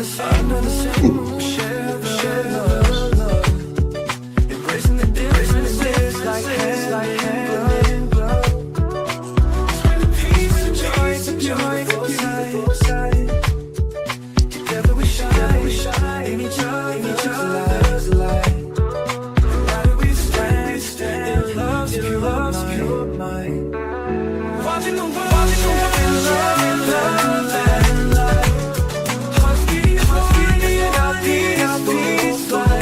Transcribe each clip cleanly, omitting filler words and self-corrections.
same. Share the love. Embracing the differences like hand in glove. Sweet the peace and joy inside. Together we shine in each other's light. Together we stand in love's pure mind. Watching the world in love. Hearts beating our peace fly.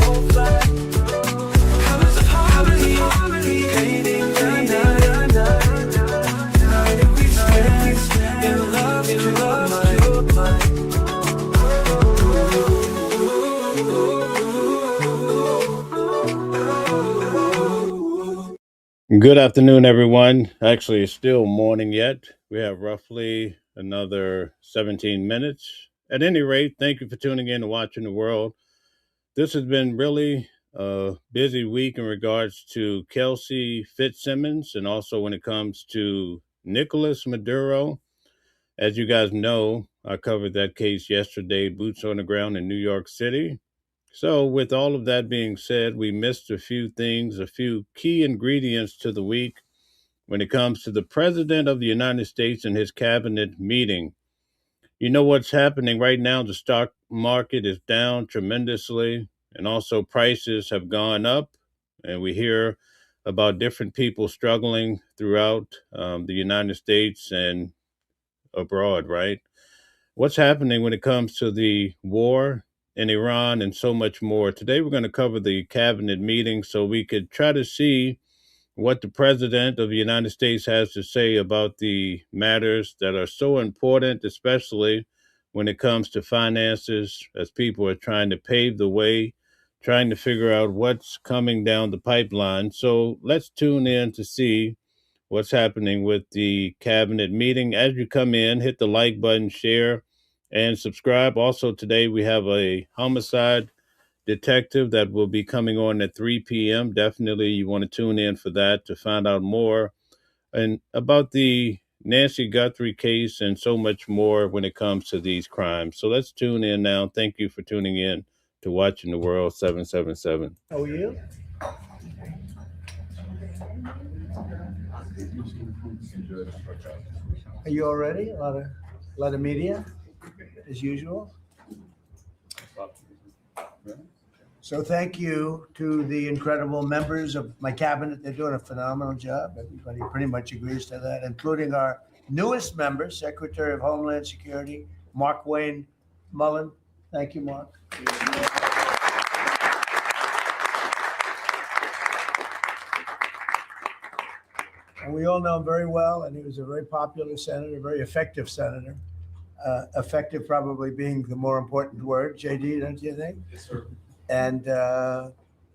Colors of harmony, painting the night. Together we stand in love's pure mind. Good afternoon, everyone. Actually, it's still morning yet. We have roughly another 17 minutes. At any rate, thank you for tuning in and watching the world. This has been really a busy week in regards to Kelsey Fitzsimmons and also when it comes to Nicolas Maduro. As you guys know, I covered that case yesterday, boots on the ground in New York City. So, with all of that being said, we missed a few things, a few key ingredients to the week when it comes to the President of the United States and his cabinet meeting. You know what's happening right now? The stock market is down tremendously, and also prices have gone up. And we hear about different people struggling throughout the United States and abroad, right? What's happening when it comes to the war in Iran and so much more. Today, we're going to cover the cabinet meeting so we could try to see what the President of the United States has to say about the matters that are so important, especially when it comes to finances, as people are trying to pave the way, trying to figure out what's coming down the pipeline. So let's tune in to see what's happening with the cabinet meeting. As you come in, hit the like button, share, and subscribe. Also, today we have a homicide detective that will be coming on at 3 p.m. Definitely you want to tune in for that to find out more and about the Nancy Guthrie case and so much more when it comes to these crimes. So let's tune in now. Thank you for tuning in to Watching the World 777. How are you? Are you all ready? A lot of media, as usual. So thank you to the incredible members of my cabinet. They're doing a phenomenal job. Everybody pretty much agrees to that, including our newest member, Secretary of Homeland Security, Mark Wayne Mullen. Thank you, Mark. And we all know him very well, and he was a very popular senator, very effective senator. Effective probably being the more important word. JD, don't you think? Yes, sir. And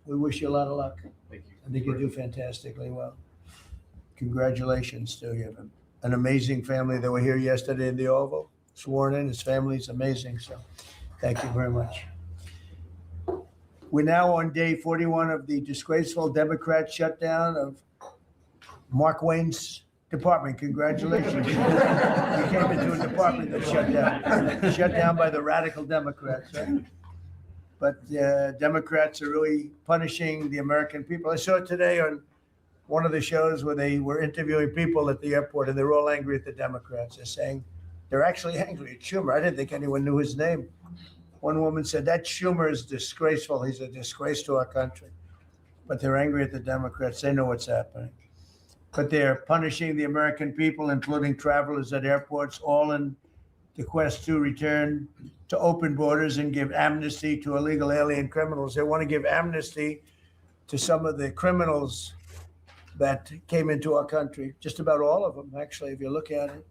we wish you a lot of luck. Thank you. I think you do fantastically well. Congratulations to you. An amazing family that were here yesterday in the Oval, sworn in. His family's amazing. So thank you very much. We're now on day 41 of the disgraceful Democrat shutdown of Mark Wayne's department. Congratulations. You came into a department that shut down by the radical Democrats, right? But Democrats are really punishing the American people. I saw it today on one of the shows where they were interviewing people at the airport, and they're all angry at the Democrats. They're saying they're actually angry at Schumer. I didn't think anyone knew his name. One woman said, that Schumer is disgraceful. He's a disgrace to our country. But they're angry at the Democrats. They know what's happening. But they're punishing the American people, including travelers at airports, all in the quest to return to open borders and give amnesty to illegal alien criminals. They want to give amnesty to some of the criminals that came into our country, just about all of them, actually, if you look at it.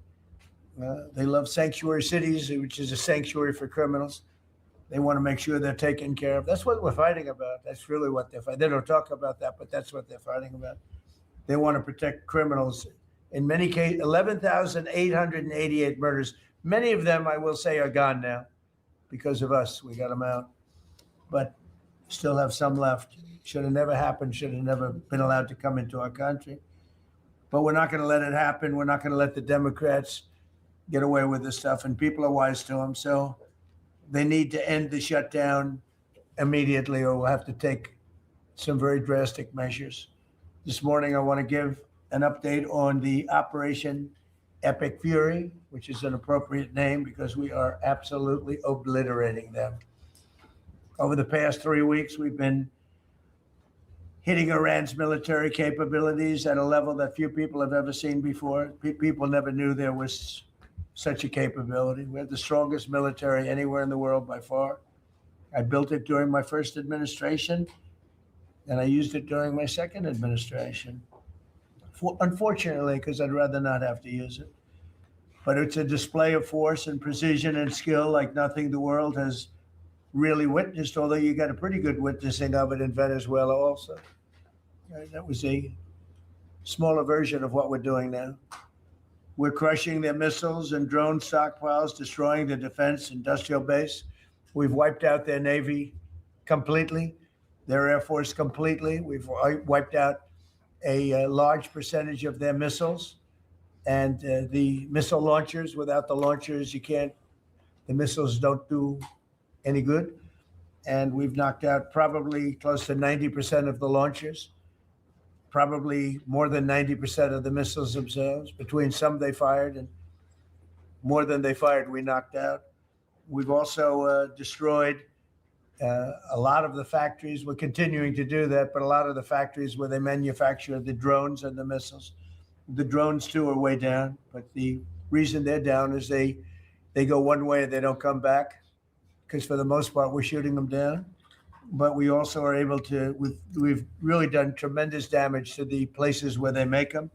They love sanctuary cities, which is a sanctuary for criminals. They want to make sure they're taken care of. That's what we're fighting about. That's really what they're fighting. They don't talk about that, but that's what they're fighting about. They want to protect criminals. In many cases, 11,888 murders. Many of them, I will say, are gone now because of us. We got them out. But still have some left. Should have never happened. Should have never been allowed to come into our country. But we're not going to let it happen. We're not going to let the Democrats get away with this stuff. And people are wise to them. So they need to end the shutdown immediately, or we'll have to take some very drastic measures. This morning, I want to give an update on the Operation Epic Fury, which is an appropriate name because we are absolutely obliterating them. Over the past 3 weeks, we've been hitting Iran's military capabilities at a level that few people have ever seen before. People never knew there was such a capability. We have the strongest military anywhere in the world by far. I built it during my first administration, and I used it during my second administration. Unfortunately, because I'd rather not have to use it. But it's a display of force and precision and skill like nothing the world has really witnessed, although you got a pretty good witnessing of it in Venezuela also. That was a smaller version of what we're doing now. We're crushing their missiles and drone stockpiles, destroying the defense industrial base. We've wiped out their Navy completely, their Air Force completely. We've wiped out a large percentage of their missiles. And the missile launchers, without the launchers, the missiles don't do any good. And we've knocked out probably close to 90% of the launchers, probably more than 90% of the missiles themselves. Between some they fired and more than they fired, we knocked out. We've also destroyed a lot of the factories. We're continuing to do that, but a lot of the factories where they manufacture the drones and the missiles. The drones, too, are way down, but the reason they're down is they go one way and they don't come back, because for the most part, we're shooting them down. But we also are able to, we've really done tremendous damage to the places where they make them.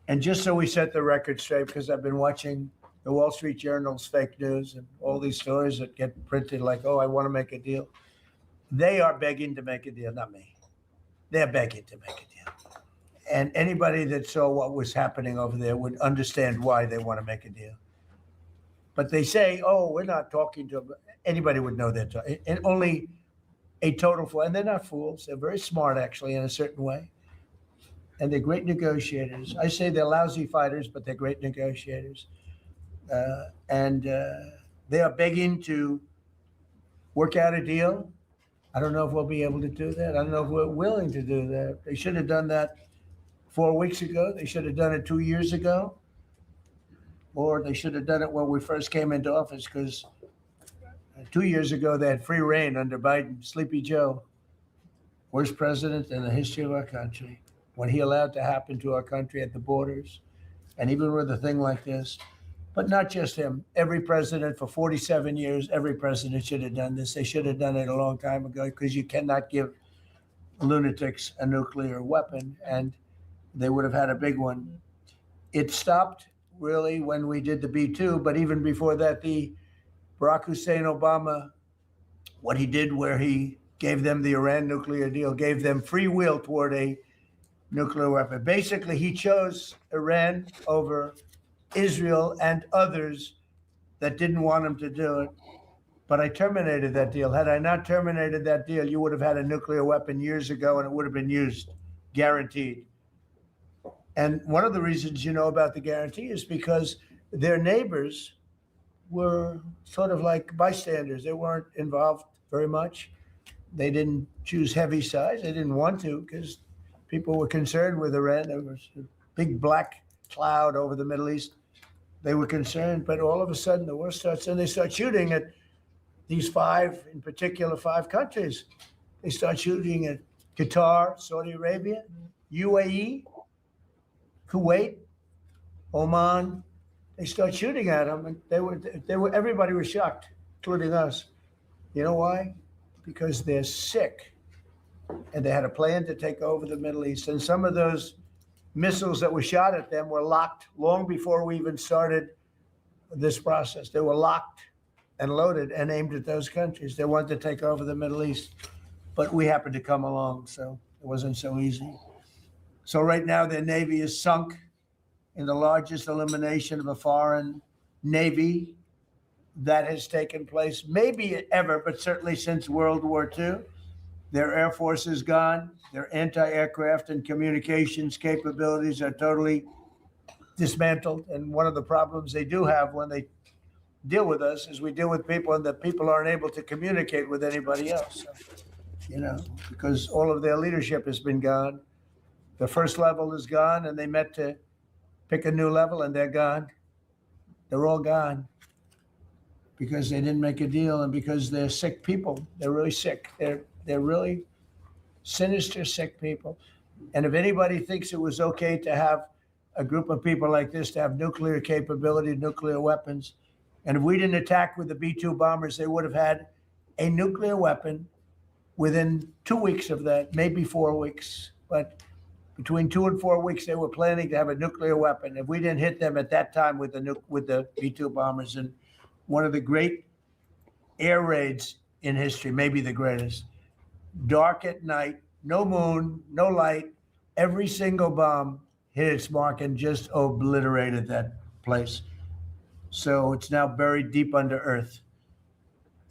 And just so we set the record straight, because I've been watching the Wall Street Journal's fake news and all these stories that get printed like, oh, I want to make a deal. They are begging to make a deal, not me. They're begging to make a deal. And anybody that saw what was happening over there would understand why they want to make a deal. But they say, oh, we're not talking to them. Anybody would know they're talking. And only a total fool. And they're not fools. They're very smart, actually, in a certain way. And they're great negotiators. I say they're lousy fighters, but they're great negotiators. And they are begging to work out a deal. I don't know if we'll be able to do that. I don't know if we're willing to do that. They should have done that 4 weeks ago. They should have done it 2 years ago. Or they should have done it when we first came into office, because 2 years ago they had free reign under Biden. Sleepy Joe, worst president in the history of our country. When he allowed to happen to our country at the borders, and even with a thing like this. But not just him. Every president for 47 years, every president should have done this. They should have done it a long time ago, because you cannot give lunatics a nuclear weapon, and they would have had a big one. It stopped really when we did the B-2, but even before that, the Barack Hussein Obama, what he did where he gave them the Iran nuclear deal, gave them free will toward a nuclear weapon. Basically, he chose Iran over Israel and others that didn't want him to do it. But I terminated that deal. Had I not terminated that deal, you would have had a nuclear weapon years ago, and it would have been used, guaranteed. And one of the reasons you know about the guarantee is because their neighbors were sort of like bystanders. They weren't involved very much. They didn't choose heavy sides. They didn't want to, because people were concerned with Iran. There was a big black cloud over the Middle East. They were concerned, but all of a sudden the war starts, and they start shooting at these five, in particular, 5 countries. They start shooting at Qatar, Saudi Arabia, UAE, Kuwait, Oman. They start shooting at them, and everybody was shocked, including us. You know why? Because they're sick, and they had a plan to take over the Middle East. And some of those missiles that were shot at them were locked long before we even started this process. They were locked and loaded and aimed at those countries. They wanted to take over the Middle East, but we happened to come along, so it wasn't so easy. So right now their Navy is sunk in the largest elimination of a foreign Navy that has taken place, maybe ever, but certainly since World War II. Their Air Force is gone. Their anti-aircraft and communications capabilities are totally dismantled. And one of the problems they do have when they deal with us as we deal with people, and that people aren't able to communicate with anybody else. So, because all of their leadership has been gone. The first level is gone, and they met to pick a new level, and they're gone. They're all gone because they didn't make a deal, and because they're sick people. They're really sick. They're really sinister, sick people. And if anybody thinks it was okay to have a group of people like this to have nuclear capability, nuclear weapons, and if we didn't attack with the B-2 bombers, they would have had a nuclear weapon within 2 weeks of that, maybe 4 weeks. But between 2 and 4 weeks, they were planning to have a nuclear weapon. If we didn't hit them at that time with the B-2 bombers, and one of the great air raids in history, maybe the greatest, dark at night, no moon, no light, every single bomb hit its mark and just obliterated that place. So it's now buried deep under earth.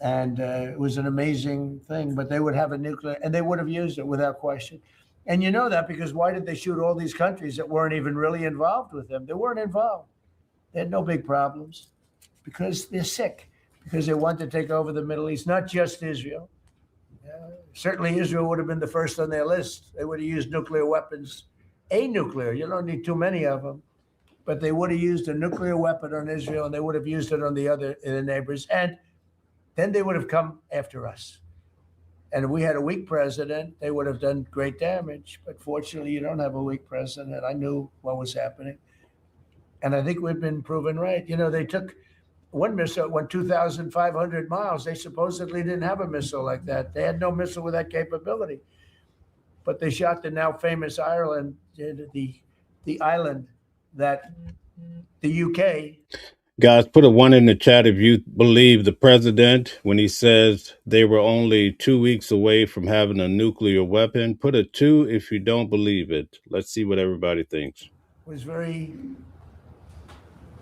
And it was an amazing thing, but they would have a nuclear, and they would have used it without question. And you know that because why did they shoot all these countries that weren't even really involved with them? They weren't involved. They had no big problems because they're sick, because they want to take over the Middle East, not just Israel. Certainly Israel would have been the first on their list. They would have used nuclear weapons, a nuclear, you don't need too many of them, but they would have used a nuclear weapon on Israel, and they would have used it on the neighbors. And then they would have come after us. And if we had a weak president, they would have done great damage. But fortunately, you don't have a weak president. I knew what was happening. And I think we've been proven right. They took one missile, went 2,500 miles. They supposedly didn't have a missile like that. They had no missile with that capability. But they shot the now famous Ireland, the island that the UK. Guys, put a 1 in the chat if you believe the president when he says they were only 2 weeks away from having a nuclear weapon. Put a 2 if you don't believe it. Let's see what everybody thinks. Was very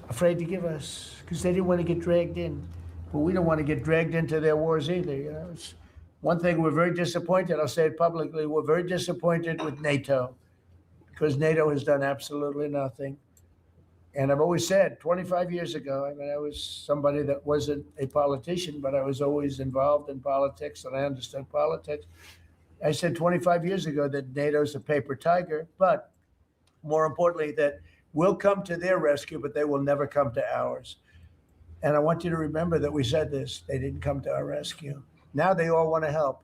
afraid to give us because they didn't want to get dragged in. But we don't want to get dragged into their wars either. It's one thing we're very disappointed. I'll say it publicly. We're very disappointed with NATO because NATO has done absolutely nothing. And I've always said 25 years ago, I was somebody that wasn't a politician, but I was always involved in politics and I understood politics. I said 25 years ago that NATO's a paper tiger, but more importantly, that we'll come to their rescue, but they will never come to ours. And I want you to remember that we said this. They didn't come to our rescue. Now they all want to help.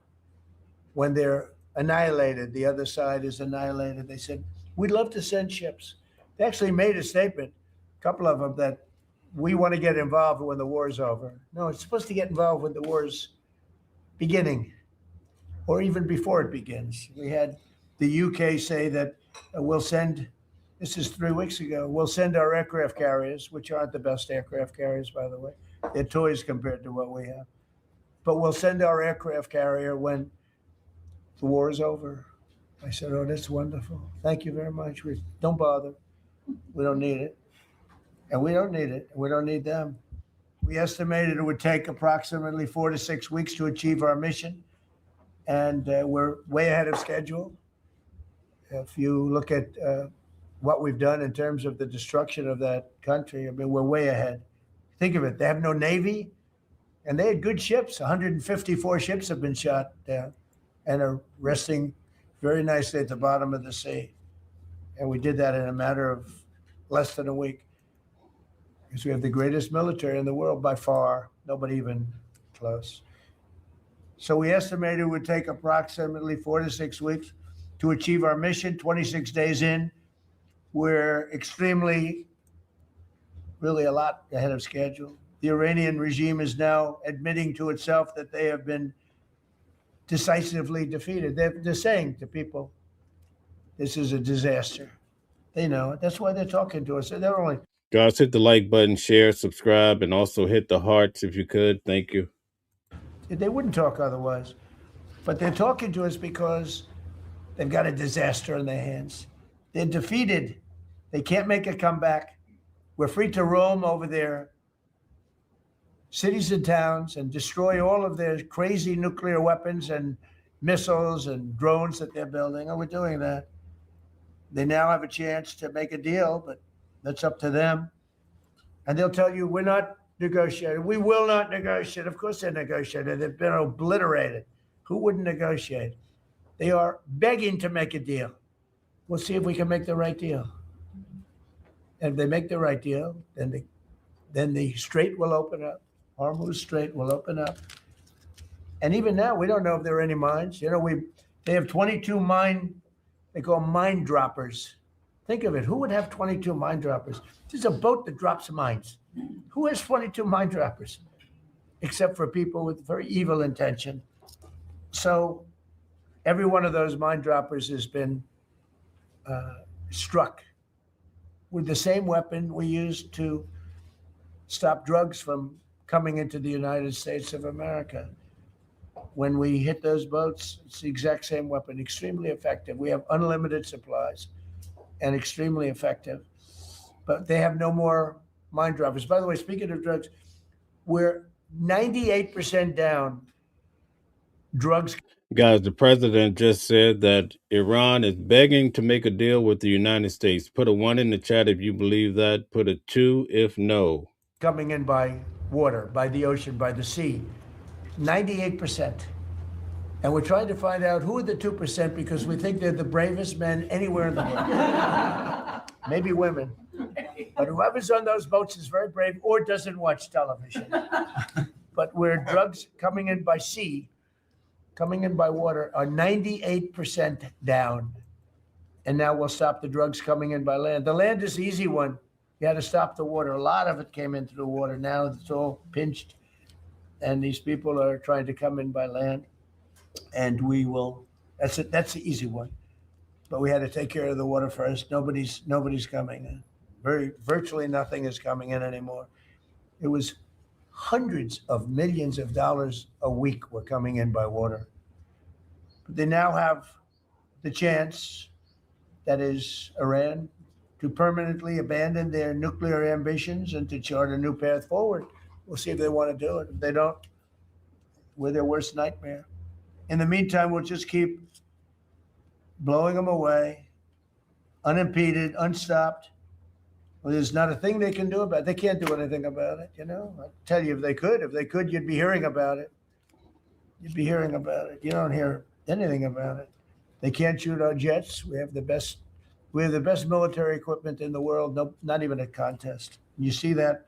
When they're annihilated, the other side is annihilated. They said, we'd love to send ships. They actually made a statement, a couple of them, that we want to get involved when the war is over. No, it's supposed to get involved when the war is beginning or even before it begins. We had the UK say that we'll send, this is 3 weeks ago, we'll send our aircraft carriers, which aren't the best aircraft carriers, by the way. They're toys compared to what we have. But we'll send our aircraft carrier when the war is over. I said, oh, that's wonderful. Thank you very much. Don't bother. We don't need it. And we don't need it. We don't need them. We estimated it would take approximately 4 to 6 weeks to achieve our mission. And we're way ahead of schedule. If you look at what we've done in terms of the destruction of that country, we're way ahead. Think of it. They have no Navy, and they had good ships. 154 ships have been shot down and are resting very nicely at the bottom of the sea. And we did that in a matter of less than a week. Because we have the greatest military in the world by far, nobody even close. So we estimated it would take approximately 4 to 6 weeks to achieve our mission. 26 days in, we're extremely, really a lot ahead of schedule. The Iranian regime is now admitting to itself that they have been decisively defeated. They're saying to people, this is a disaster. They know it. That's why they're talking to us. They're only. Guys, hit the like button, share, subscribe, and also hit the hearts if you could. Thank you. They wouldn't talk otherwise. But they're talking to us because they've got a disaster in their hands. They're defeated. They can't make a comeback. We're free to roam over their cities and towns and destroy all of their crazy nuclear weapons and missiles and drones that they're building. And we're doing that. They now have a chance to make a deal, but that's up to them. And they'll tell you, we're not negotiated. We will not negotiate. Of course they negotiated. They've been obliterated. Who wouldn't negotiate? They are begging to make a deal. We'll see if we can make the right deal. And if they make the right deal, then the strait will open up. Hormuz Strait will open up. And even now, we don't know if there are any mines. They have 22 they call mine droppers. Think of it. Who would have 22 mine droppers? There's a boat that drops mines. Who has 22 mine droppers? Except for people with very evil intention. So every one of those mine droppers has been struck with the same weapon we used to stop drugs from coming into the United States of America. When we hit those boats, it's the exact same weapon, extremely effective. We have unlimited supplies and extremely effective. But they have no more mine droppers. By the way, speaking of drugs, we're 98% down drugs. Guys, the president just said that Iran is begging to make a deal with the United States. Put a 1 in the chat if you believe that. Put a 2 if no. Coming in by water, by the ocean, by the sea. 98%. And we're trying to find out who are the 2% because we think they're the bravest men anywhere in the world. Maybe women. But whoever's on those boats is very brave or doesn't watch television. But where drugs coming in by sea, coming in by water, are 98% down. And now we'll stop the drugs coming in by land. The land is the easy one. You had to stop the water. A lot of it came into the water. Now it's all pinched. And these people are trying to come in by land. And we will, that's it. That's the easy one. But we had to take care of the water first. Nobody's coming in. Virtually nothing is coming in anymore. It was hundreds of millions of dollars a week were coming in by water. But they now have the chance, that is Iran, to permanently abandon their nuclear ambitions and to chart a new path forward. We'll see if they want to do it. If they don't, we're their worst nightmare. In the meantime, we'll just keep blowing them away, unimpeded, unstopped. Well, there's not a thing they can do about it. They can't do anything about it, I tell you, if they could, you'd be hearing about it. You'd be hearing about it. You don't hear anything about it. They can't shoot our jets. We have the best military equipment in the world. No, not even a contest. You see that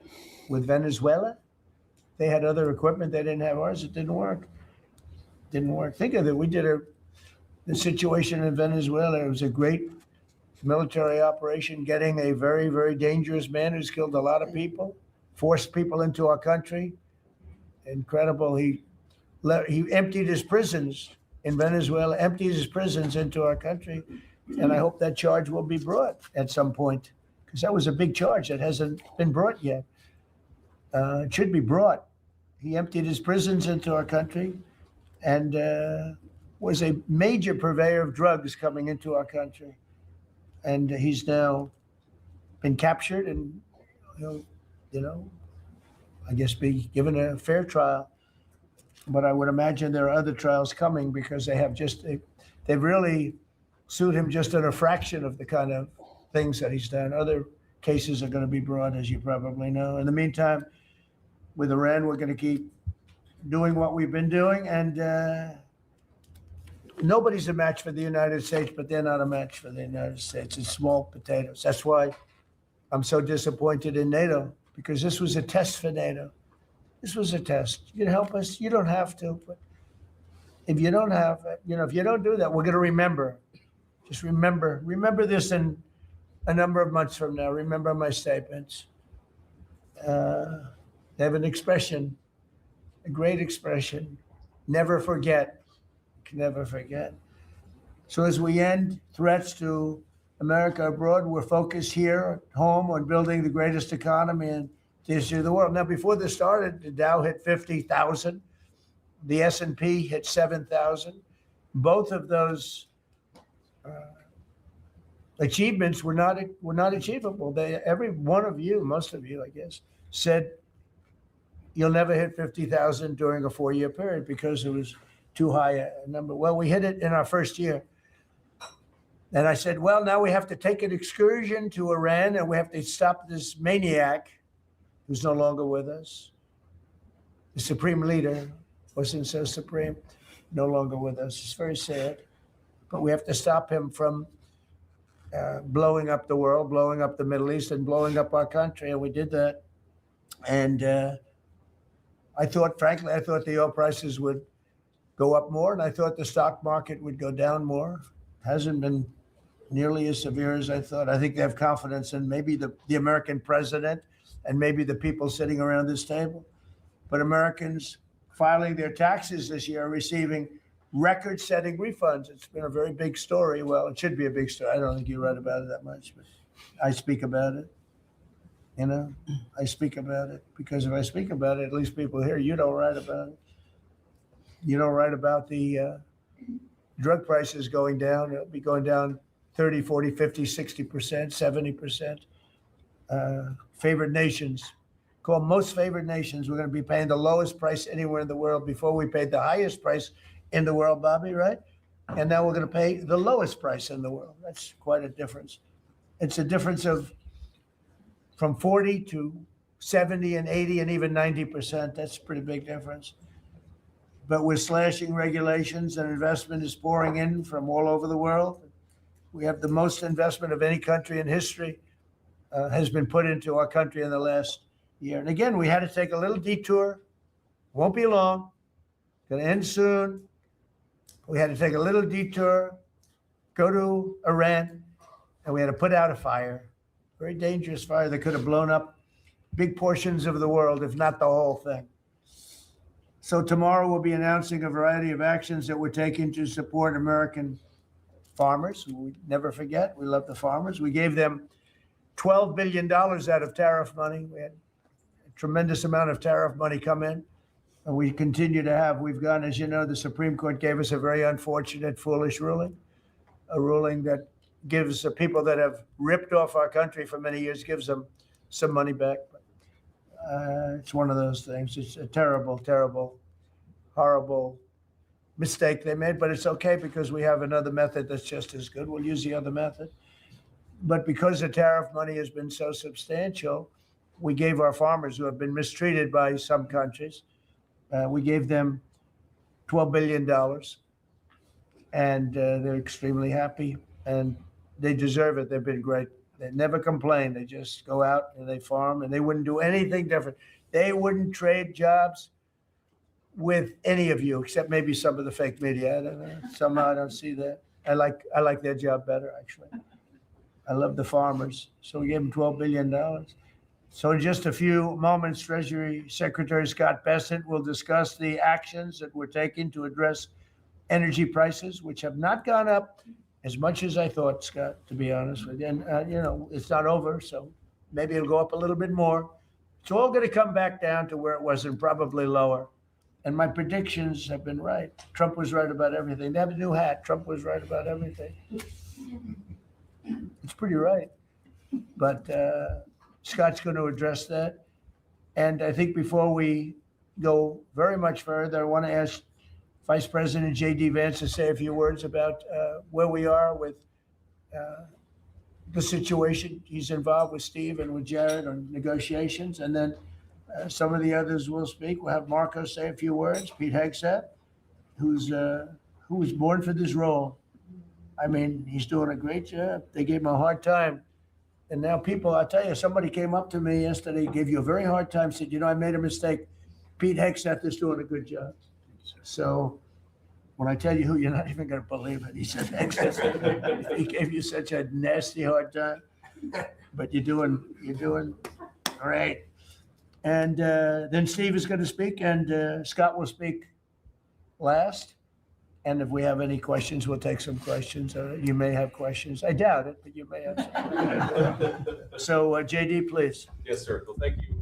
with Venezuela. They had other equipment. They didn't have ours. It didn't work. Think of it. We did the situation in Venezuela. It was a great military operation, getting a very, very dangerous man who's killed a lot of people, forced people into our country. Incredible. He emptied his prisons in Venezuela, emptied his prisons into our country. And I hope that charge will be brought at some point, because that was a big charge that hasn't been brought yet. It should be brought. He emptied his prisons into our country and was a major purveyor of drugs coming into our country. And he's now been captured and, I guess be given a fair trial. But I would imagine there are other trials coming because they've really sued him just at a fraction of the kind of things that he's done. Other cases are going to be brought, as you probably know. In the meantime, with Iran, we're going to keep doing what we've been doing. And nobody's a match for the United States, but they're not a match for the United States. It's small potatoes. That's why I'm so disappointed in NATO, because this was a test for NATO. This was a test. You can help us. You don't have to, but if you don't if you don't do that, we're going to remember. Just remember this in a number of months from now. Remember my statements. They have an expression, a great expression. Never forget. Never forget. So as we end threats to America abroad, we're focused here at home on building the greatest economy in the history of the world. Now, before this started, the Dow hit 50,000. The S&P hit 7,000. Both of those achievements were not achievable. Every one of you, most of you, I guess, said you'll never hit 50,000 during a 4-year period because it was too high a number. Well, we hit it in our first year. And I said, well, now we have to take an excursion to Iran and we have to stop this maniac who's no longer with us. The supreme leader wasn't so supreme, no longer with us. It's very sad, but we have to stop him from blowing up the world, blowing up the Middle East, and blowing up our country, and we did that. And frankly, I thought the oil prices would go up more, and I thought the stock market would go down more. Hasn't been nearly as severe as I thought. I think they have confidence in maybe the American president and maybe the people sitting around this table. But Americans filing their taxes this year are receiving record-setting refunds. It's been a very big story. Well, it should be a big story. I don't think you read about it that much, but I speak about it. You know, I speak about it because if I speak about it, at least people here, you don't write about it. You don't write about the drug prices going down. It'll be going down 30, 40, 50, 60%, 70%. Favored nations, called most favored nations, we're going to be paying the lowest price anywhere in the world. Before we paid the highest price in the world, Bobby, right? And now we're going to pay the lowest price in the world. That's quite a difference. It's a difference of from 40 to 70 and 80 and even 90%. That's a pretty big difference. But we're slashing regulations and investment is pouring in from all over the world. We have the most investment of any country in history has been put into our country in the last year. And again, we had to take a little detour. Won't be long. Going to end soon. We had to take a little detour, go to Iran, and we had to put out a fire. Very dangerous fire that could have blown up big portions of the world, if not the whole thing. So tomorrow we'll be announcing a variety of actions that we're taking to support American farmers. We never forget, we love the farmers. We gave them $12 billion out of tariff money. We had a tremendous amount of tariff money come in, and we continue to have. We've gone, as you know, the Supreme Court gave us a very unfortunate, foolish ruling, a ruling that gives the people that have ripped off our country for many years, gives them some money back. It's one of those things. It's a terrible, terrible, horrible mistake they made, but it's okay because we have another method that's just as good. We'll use the other method. But because the tariff money has been so substantial, we gave our farmers who have been mistreated by some countries, we gave them $12 billion, and they're extremely happy, and they deserve it. They've been great. They never complain. They just go out and they farm, and they wouldn't do anything different. They wouldn't trade jobs with any of you, except maybe some of the fake media. I don't know. Somehow I don't see that. I like their job better, actually. I love the farmers. So we gave them $12 billion. So in just a few moments, Treasury Secretary Scott Bessent will discuss the actions that we're taking to address energy prices, which have not gone up as much as I thought, Scott, to be honest with you. And, you know, it's not over, so maybe it'll go up a little bit more. It's all going to come back down to where it was and probably lower. And my predictions have been right. Trump was right about everything. They have a new hat. Trump was right about everything. It's pretty right. But Scott's going to address that. And I think before we go very much further, I want to ask Vice President J.D. Vance to say a few words about where we are with the situation. He's involved with Steve and with Jared on negotiations. And then some of the others will speak. We'll have Marco say a few words. Pete Hegseth, who was born for this role. I mean, he's doing a great job. They gave him a hard time. And now people, I'll tell you, somebody came up to me yesterday, gave you a very hard time, said, you know, I made a mistake. Pete Hegseth is doing a good job. So when I tell you who, you're not even going to believe it. He said, Hegseth, he gave you such a nasty hard time, but you're doing great. And then Steve is going to speak, and Scott will speak last. And if we have any questions, we'll take some questions. You may have questions. I doubt it, but you may have some. So, JD, please. Yes, sir. Well, thank you.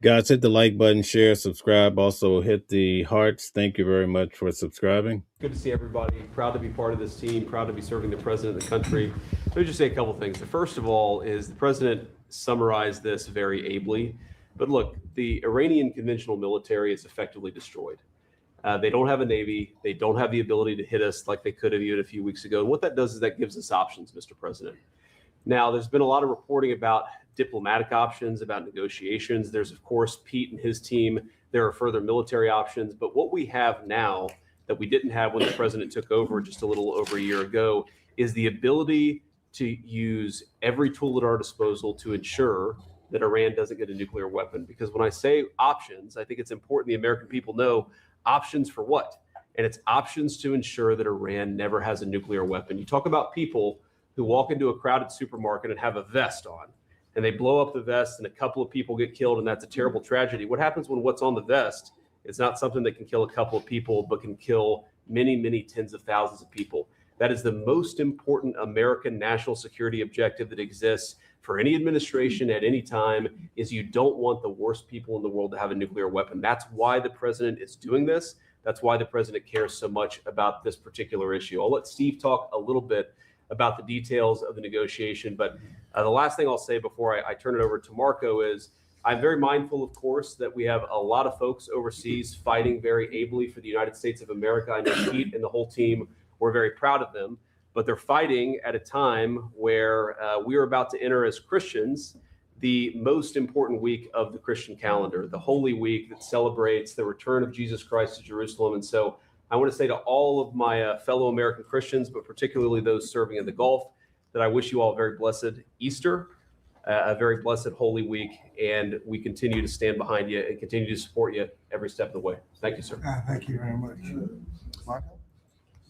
Guys, hit the like button, share, subscribe. Also, hit the hearts. Thank you very much for subscribing. Good to see everybody. Proud to be part of this team. Proud to be serving the president of the country. Let me just say a couple things. The first of all is the president summarized this very ably. But look, the Iranian conventional military is effectively destroyed. They don't have a Navy. They don't have the ability to hit us like they could have even a few weeks ago. And what that does is that gives us options, Mr. President. Now, there's been a lot of reporting about diplomatic options, about negotiations. There's, of course, Pete and his team. There are further military options. But what we have now that we didn't have when the president took over just a little over a year ago is the ability to use every tool at our disposal to ensure that Iran doesn't get a nuclear weapon. Because when I say options, I think it's important the American people know options for what? And it's options to ensure that Iran never has a nuclear weapon. You talk about people who walk into a crowded supermarket and have a vest on, and they blow up the vest and a couple of people get killed, and that's a terrible tragedy. What happens when what's on the vest is not something that can kill a couple of people, but can kill many, many tens of thousands of people? That is the most important American national security objective that exists for any administration at any time, is you don't want the worst people in the world to have a nuclear weapon. That's why the president is doing this. That's why the president cares so much about this particular issue. I'll let Steve talk a little bit about the details of the negotiation, but the last thing I'll say before I turn it over to Marco is I'm very mindful, of course, that we have a lot of folks overseas fighting very ably for the United States of America. I know Pete and the whole team, we're very proud of them, but they're fighting at a time where we are about to enter as Christians the most important week of the Christian calendar, the Holy Week that celebrates the return of Jesus Christ to Jerusalem. And so I want to say to all of my fellow American Christians, but particularly those serving in the Gulf, that I wish you all a very blessed Easter, a very blessed Holy Week, and we continue to stand behind you and continue to support you every step of the way. Thank you, sir. Thank you very much. Marco?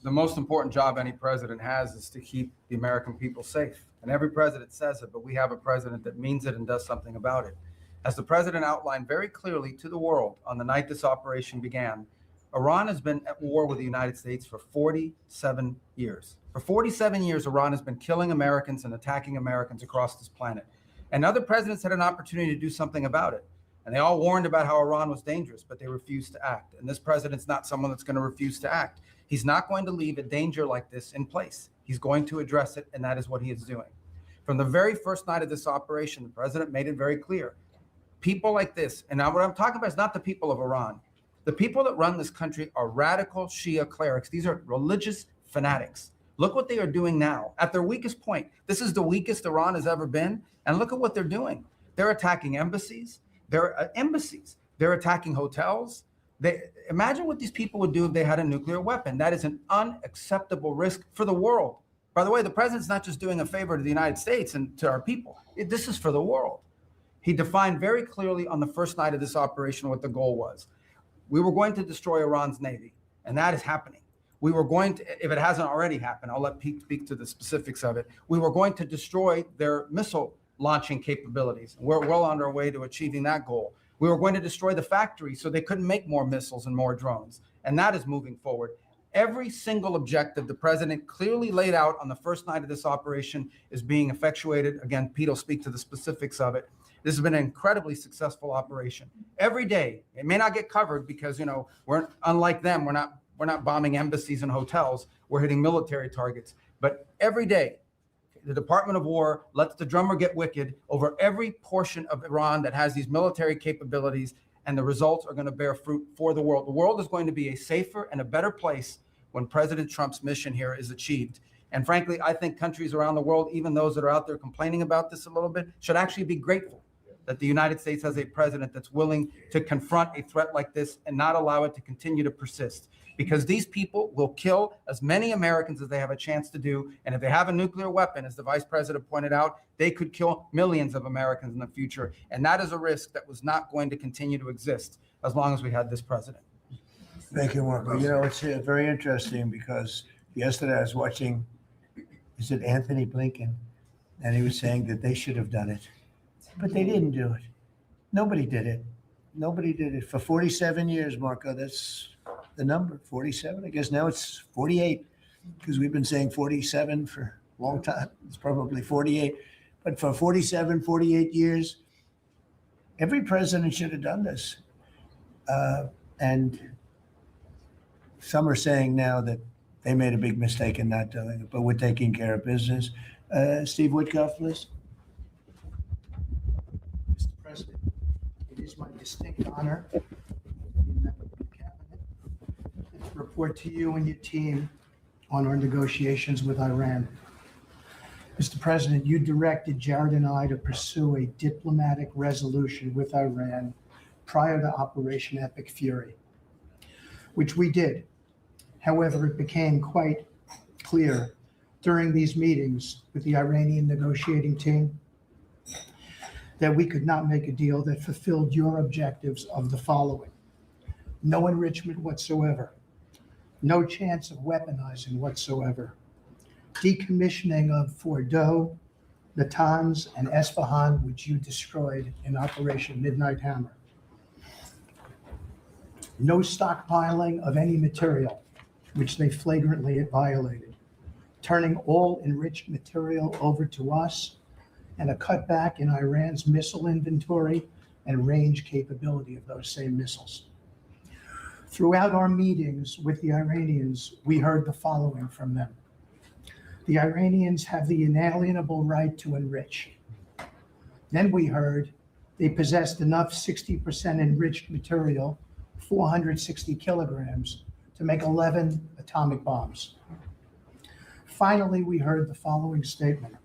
The most important job any president has is to keep the American people safe. And every president says it, but we have a president that means it and does something about it. As the president outlined very clearly to the world on the night this operation began, Iran has been at war with the United States for 47 years. For 47 years, Iran has been killing Americans and attacking Americans across this planet. And other presidents had an opportunity to do something about it. And they all warned about how Iran was dangerous, but they refused to act. And this president's not someone that's going to refuse to act. He's not going to leave a danger like this in place. He's going to address it, and that is what he is doing. From the very first night of this operation, the president made it very clear. People like this, and now what I'm talking about is not the people of Iran. The people that run this country are radical Shia clerics. These are religious fanatics. Look what they are doing now. At their weakest point, this is the weakest Iran has ever been, and look at what they're doing. They're attacking embassies. They're attacking hotels. Imagine what these people would do if they had a nuclear weapon. That is an unacceptable risk for the world. By the way, the president's not just doing a favor to the United States and to our people. This is for the world. He defined very clearly on the first night of this operation what the goal was. We were going to destroy Iran's Navy, and that is happening. We were going to, if it hasn't already happened, I'll let Pete speak to the specifics of it. We were going to destroy their missile launching capabilities. We're well on our way to achieving that goal. We were going to destroy the factory so they couldn't make more missiles and more drones. And that is moving forward. Every single objective the president clearly laid out on the first night of this operation is being effectuated. Again, Pete will speak to the specifics of it. This has been an incredibly successful operation. Every day, it may not get covered because, we're unlike them. We're not bombing embassies and hotels. We're hitting military targets. But every day, the Department of War lets the drummer get wicked over every portion of Iran that has these military capabilities, and the results are going to bear fruit for the world. The world is going to be a safer and a better place when President Trump's mission here is achieved. And frankly, I think countries around the world, even those that are out there complaining about this a little bit, should actually be grateful that the United States has a president that's willing to confront a threat like this and not allow it to continue to persist. Because these people will kill as many Americans as they have a chance to do. And if they have a nuclear weapon, as the vice president pointed out, they could kill millions of Americans in the future. And that is a risk that was not going to continue to exist as long as we had this president. Thank you, Marco. It's very interesting because yesterday I was watching, is it Anthony Blinken? And he was saying that they should have done it, but they didn't do it. Nobody did it. Nobody did it for 47 years, Marco. That's the number, 47. I guess now it's 48 because we've been saying 47 for a long time. It's probably 48. But for 47, 48 years, every president should have done this. And some are saying now that they made a big mistake in not doing it, but we're taking care of business. Steve Woodcock, please. Mr. President, it is my distinct honor to be a member of the cabinet and to report to you and your team on our negotiations with Iran. Mr. President, you directed Jared and I to pursue a diplomatic resolution with Iran prior to Operation Epic Fury, which we did. However, it became quite clear during these meetings with the Iranian negotiating team that we could not make a deal that fulfilled your objectives of the following: no enrichment whatsoever, no chance of weaponizing whatsoever, decommissioning of Fordow, Natanz, and Esfahan, which you destroyed in Operation Midnight Hammer, no stockpiling of any material, which they flagrantly violated, turning all enriched material over to us, and a cutback in Iran's missile inventory and range capability of those same missiles. Throughout our meetings with the Iranians, we heard the following from them. The Iranians have the inalienable right to enrich. Then we heard they possessed enough 60% enriched material, 460 kilograms, to make 11 atomic bombs. Finally, we heard the following statement.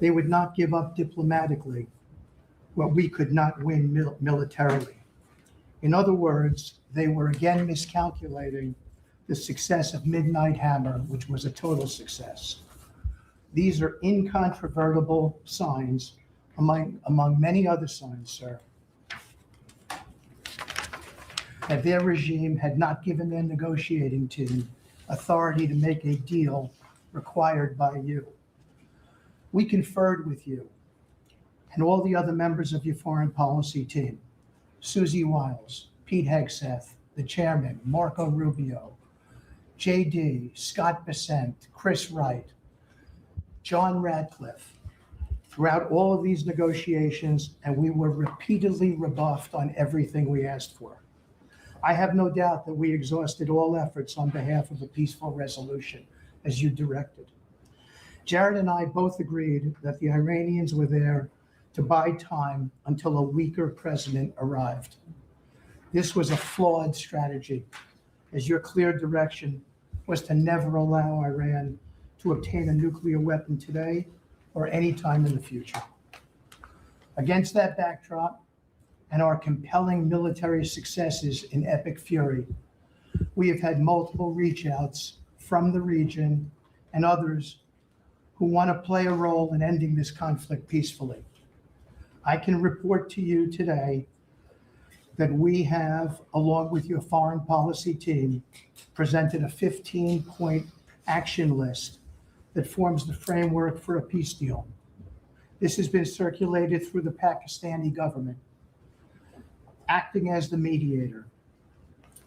They would not give up diplomatically what we could not win militarily. In other words, they were again miscalculating the success of Midnight Hammer, which was a total success. These are incontrovertible signs among many other signs, sir, that their regime had not given their negotiating team authority to make a deal required by you. We conferred with you and all the other members of your foreign policy team, Susie Wiles, Pete Hegseth, the chairman, Marco Rubio, JD, Scott Bessent, Chris Wright, John Radcliffe, throughout all of these negotiations, and we were repeatedly rebuffed on everything we asked for. I have no doubt that we exhausted all efforts on behalf of a peaceful resolution, as you directed. Jared and I both agreed that the Iranians were there to buy time until a weaker president arrived. This was a flawed strategy, as your clear direction was to never allow Iran to obtain a nuclear weapon today or any time in the future. Against that backdrop and our compelling military successes in Epic Fury, we have had multiple reach outs from the region and others who want to play a role in ending this conflict peacefully. I can report to you today that we have, along with your foreign policy team, presented a 15-point action list that forms the framework for a peace deal. This has been circulated through the Pakistani government, acting as the mediator.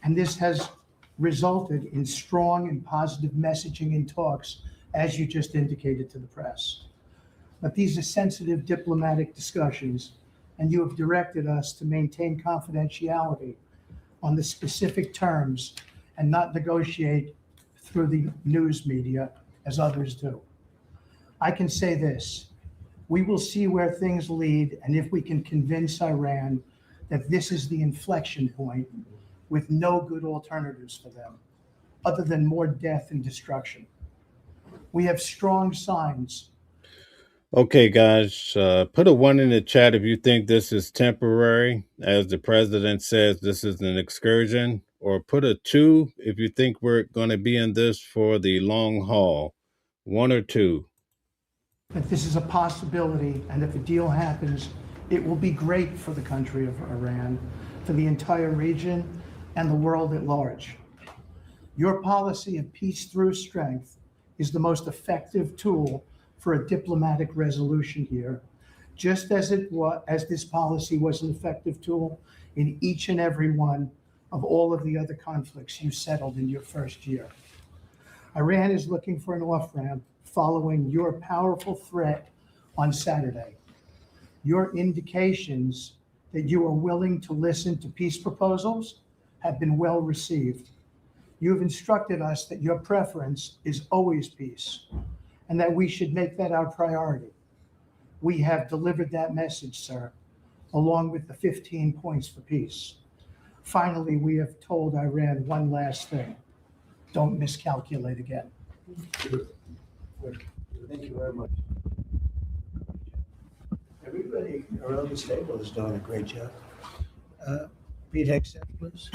And this has resulted in strong and positive messaging in talks, as you just indicated to the press. But these are sensitive diplomatic discussions, and you have directed us to maintain confidentiality on the specific terms and not negotiate through the news media as others do. I can say this, we will see where things lead, and if we can convince Iran that this is the inflection point with no good alternatives for them, other than more death and destruction. We have strong signs. Okay, guys, put a 1 in the chat if you think this is temporary, as the president says this is an excursion, or put a 2 if you think we're going to be in this for the long haul. 1 or 2. That this is a possibility, and if a deal happens, it will be great for the country of Iran, for the entire region, and the world at large. Your policy of peace through strength is the most effective tool for a diplomatic resolution here, just as this policy was an effective tool in each and every one of all of the other conflicts you settled in your first year. Iran is looking for an off-ramp following your powerful threat on Saturday. Your indications that you are willing to listen to peace proposals have been well received. You have instructed us that your preference is always peace, and that we should make that our priority. We have delivered that message, sir, along with the 15 points for peace. Finally, we have told Iran one last thing. Don't miscalculate again. Thank you very much. everybody around this table is doing a great job. Pete Hegseth, please.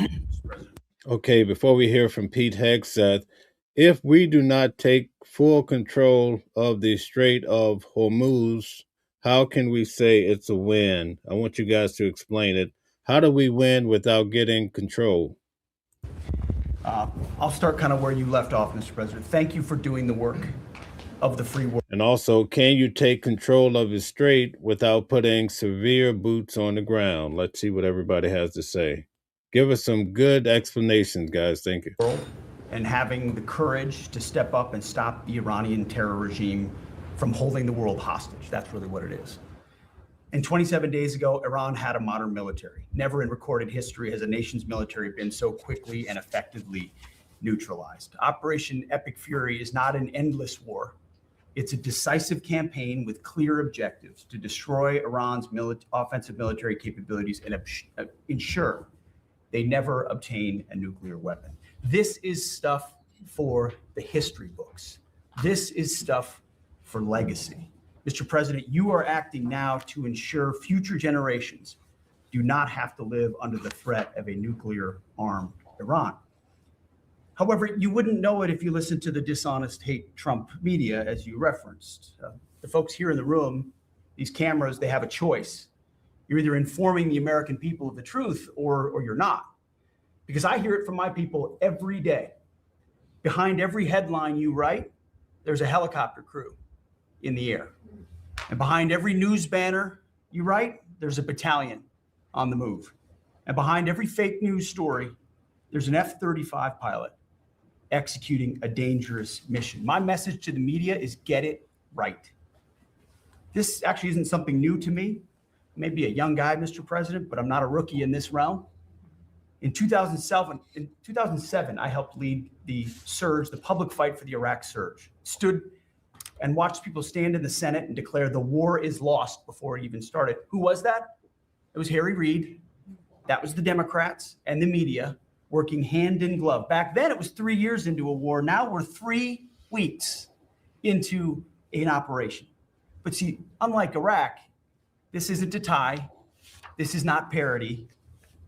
Okay, before we hear from Pete Hegseth, if we do not take full control of the Strait of Hormuz, how can we say it's a win? I want you guys to explain it. How do we win without getting control? I'll start kind of where you left off, Mr. President. Thank you for doing the work of the free world. And also, can you take control of the strait without putting severe boots on the ground? Let's see what everybody has to say. Give us some good explanations, guys. Thank you. And having the courage to step up and stop the Iranian terror regime from holding the world hostage. That's really what it is. And 27 days ago, Iran had a modern military. Never in recorded history has a nation's military been so quickly and effectively neutralized. Operation Epic Fury is not an endless war. It's a decisive campaign with clear objectives to destroy Iran's offensive military capabilities and ensure they never obtain a nuclear weapon. This is stuff for the history books. This is stuff for legacy. Mr. President, you are acting now to ensure future generations do not have to live under the threat of a nuclear-armed Iran. However, you wouldn't know it if you listened to the dishonest hate Trump media, as you referenced. The folks here in the room, these cameras, they have a choice. You're either informing the American people of the truth or you're not. Because I hear it from my people every day. Behind every headline you write, there's a helicopter crew in the air. And behind every news banner you write, there's a battalion on the move. And behind every fake news story, there's an F-35 pilot executing a dangerous mission. My message to the media is get it right. This actually isn't something new to me. I may be a young guy, Mr. President, but I'm not a rookie in this realm. In 2007, I helped lead the surge, the public fight for the Iraq surge. Stood and watched people stand in the Senate and declare the war is lost before it even started. Who was that? It was Harry Reid. That was the Democrats and the media working hand in glove. Back then, it was 3 years into a war. Now we're 3 weeks into an operation. But see, unlike Iraq, this isn't a tie. This is not parody.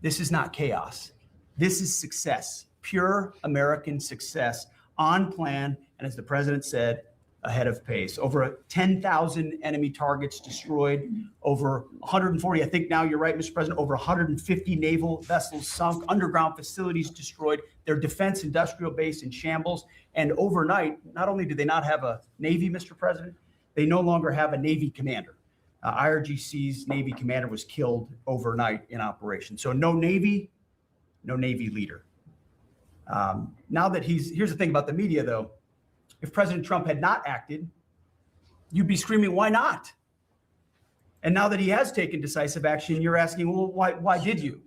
This is not chaos. This is success, pure American success, on plan, and as the president said, ahead of pace. Over 10,000 enemy targets destroyed, over 140, I think now you're right, Mr. President, over 150 naval vessels sunk, underground facilities destroyed, their defense industrial base in shambles, and overnight, not only do they not have a Navy, Mr. President, they no longer have a Navy commander. IRGC's Navy commander was killed overnight in operation. So no Navy leader. Now that here's the thing about the media though, if President Trump had not acted, you'd be screaming, why not? And now that he has taken decisive action, you're asking, well, why did you?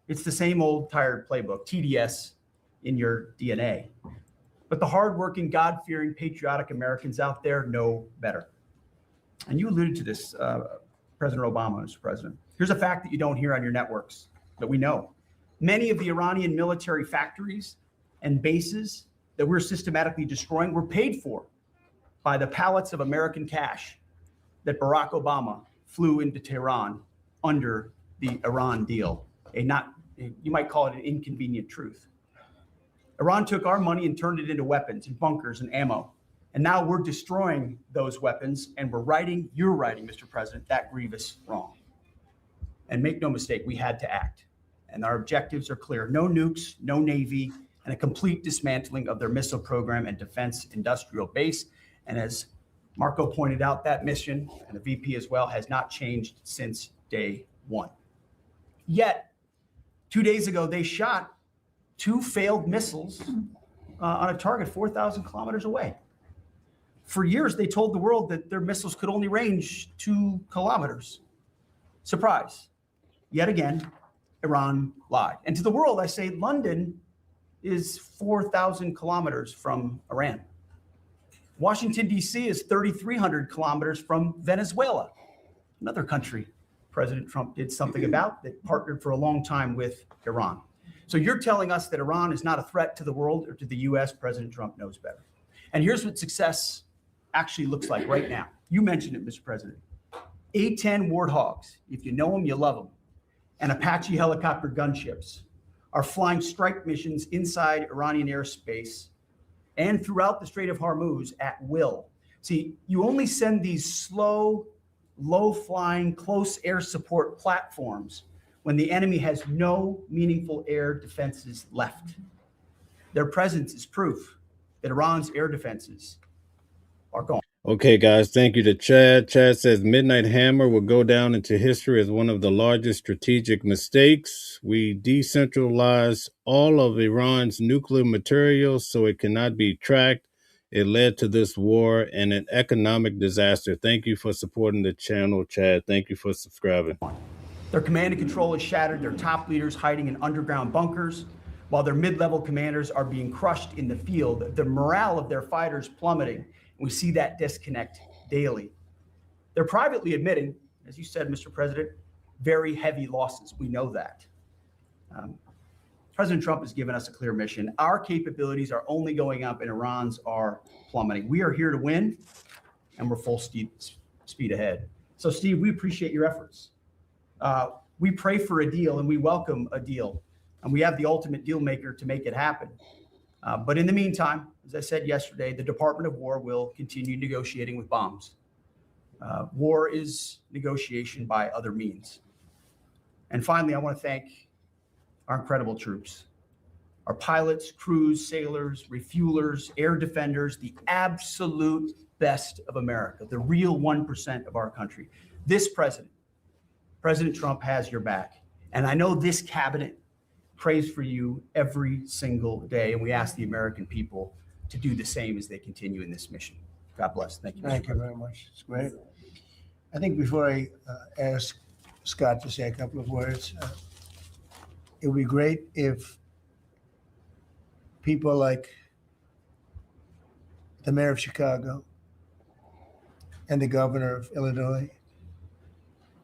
It's the same old tired playbook, TDS in your DNA. But the hardworking, God-fearing, patriotic Americans out there know better. And you alluded to this, President Obama, Mr. President. Here's a fact that you don't hear on your networks that we know. Many of the Iranian military factories and bases that we're systematically destroying were paid for by the pallets of American cash that Barack Obama flew into Tehran under the Iran deal. You might call it an inconvenient truth. Iran took our money and turned it into weapons and bunkers and ammo. And now we're destroying those weapons and you're writing, Mr. President, that grievous wrong. And make no mistake, we had to act. And our objectives are clear. No nukes, no Navy, and a complete dismantling of their missile program and defense industrial base. And as Marco pointed out, that mission, and the VP as well, has not changed since day one. Yet, 2 days ago, they shot 2 failed missiles on a target 4,000 kilometers away. For years, they told the world that their missiles could only range 2 kilometers. Surprise. Yet again, Iran lied. And to the world, I say London is 4,000 kilometers from Iran. Washington, D.C. is 3,300 kilometers from Venezuela, another country President Trump did something about that partnered for a long time with Iran. So you're telling us that Iran is not a threat to the world or to the U.S. President Trump knows better. And here's what success actually looks like right now. You mentioned it, Mr. President. A-10 Warthogs, if you know them, you love them, and Apache helicopter gunships are flying strike missions inside Iranian airspace and throughout the Strait of Hormuz at will. See, you only send these slow, low-flying, close air support platforms when the enemy has no meaningful air defenses left. Their presence is proof that Iran's air defenses are gone. Okay, guys, thank you to Chad. Chad says Midnight Hammer will go down into history as one of the largest strategic mistakes. We decentralized all of Iran's nuclear materials so it cannot be tracked. It led to this war and an economic disaster. Thank you for supporting the channel, Chad. Thank you for subscribing. Their command and control is shattered, their top leaders hiding in underground bunkers, while their mid-level commanders are being crushed in the field. The morale of their fighters plummeting. We see that disconnect daily. They're privately admitting, as you said, Mr. President, very heavy losses. We know that. President Trump has given us a clear mission. Our capabilities are only going up and Iran's are plummeting. We are here to win, and we're full speed ahead. So, Steve, we appreciate your efforts. We pray for a deal and we welcome a deal, and we have the ultimate deal maker to make it happen. But in the meantime, as I said yesterday, the Department of War will continue negotiating with bombs. War is negotiation by other means. And finally, I want to thank our incredible troops, our pilots, crews, sailors, refuelers, air defenders, the absolute best of America, the real 1% of our country. This president, President Trump, has your back. And I know this cabinet prays for you every single day, and we ask the American people to do the same as they continue in this mission. God bless. Thank you. Thank you very much. It's great. I think before I ask Scott to say a couple of words, it would be great if people like the mayor of Chicago and the governor of Illinois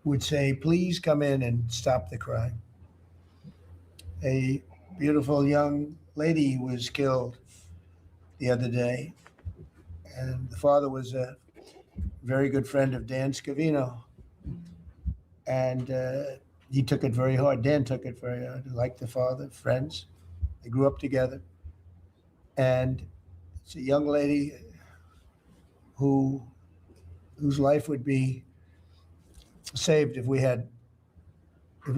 would say, please come in and stop the crime. A beautiful young lady was killed the other day, and the father was a very good friend of Dan Scavino, and he took it very hard. Dan took it very hard, like the father, friends. They grew up together, and it's a young lady whose life would be saved if we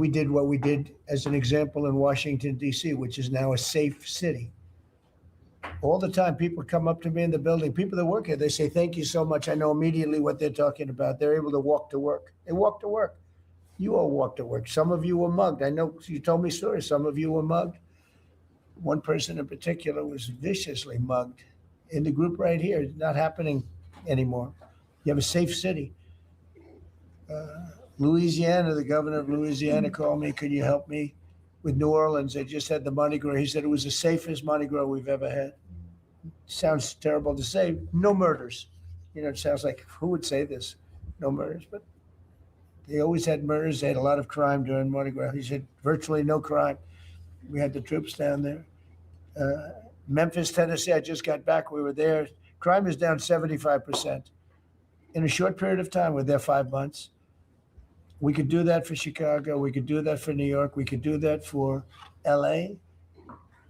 did what we did as an example in Washington, D.C., which is now a safe city. All the time, people come up to me in the building, people that work here, they say, thank you so much. I know immediately what they're talking about. They're able to walk to work. They walk to work. You all walk to work. Some of you were mugged. I know you told me stories. Some of you were mugged. One person in particular was viciously mugged in the group right here. It's not happening anymore. You have a safe city. Louisiana, the governor of Louisiana called me, could you help me with New Orleans? They just had the Mardi Gras. He said it was the safest Mardi Gras we've ever had. Sounds terrible to say. No murders. It sounds like, who would say this? No murders. But they always had murders. They had a lot of crime during Mardi Gras. He said virtually no crime. We had the troops down there. Memphis, Tennessee, I just got back. We were there. Crime is down 75%. In a short period of time, we're there 5 months. We could do that for Chicago. We could do that for New York. We could do that for LA.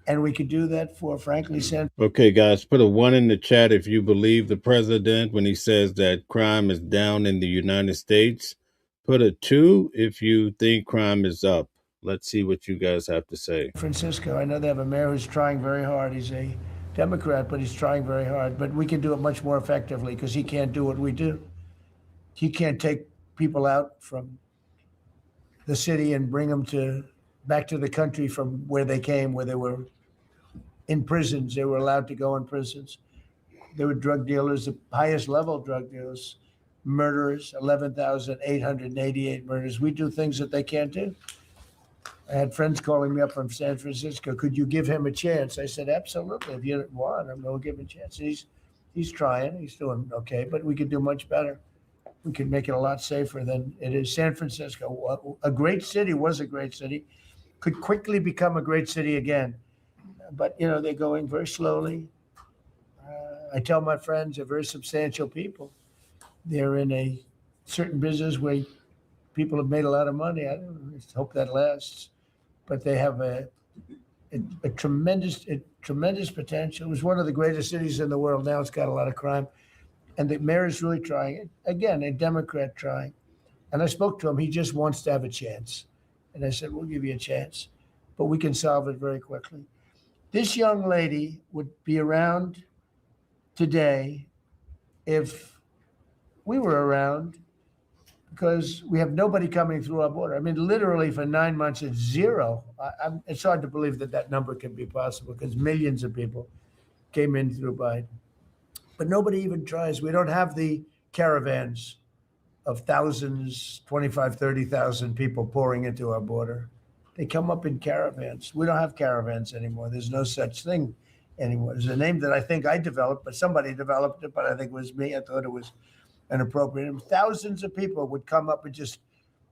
And we could do that for, frankly, San. Okay, guys, put a 1 in the chat if you believe the president when he says that crime is down in the United States. Put a 2 if you think crime is up. Let's see what you guys have to say. Francisco, I know they have a mayor who's trying very hard. He's a Democrat, but he's trying very hard. But we can do it much more effectively because he can't do what we do. He can't take people out from the city and bring them back to the country from where they came, where they were in prisons. They were allowed to go in prisons. They were drug dealers, the highest level drug dealers, murderers, 11,888 murders. We do things that they can't do. I had friends calling me up from San Francisco. Could you give him a chance? I said, absolutely. If you want, I'm going to give him a chance. He's trying. He's doing okay, but we could do much better. We could make it a lot safer than it is. San Francisco, a great city, was a great city, could quickly become a great city again. But, they're going very slowly. I tell my friends, they're very substantial people. They're in a certain business where people have made a lot of money. I don't just hope that lasts. But they have a tremendous potential. It was one of the greatest cities in the world. Now it's got a lot of crime. And the mayor is really trying. Again, a Democrat trying. And I spoke to him. He just wants to have a chance. And I said, we'll give you a chance, but we can solve it very quickly. This young lady would be around today if we were around, because we have nobody coming through our border. I mean, literally for 9 months, it's zero. It's hard to believe that number can be possible because millions of people came in through Biden. But nobody even tries. We don't have the caravans of thousands, 25, 30,000 people pouring into our border. They come up in caravans. We don't have caravans anymore. There's no such thing anymore. There's a name that I think I developed, but somebody developed it, but I think it was me. I thought it was inappropriate. And thousands of people would come up and just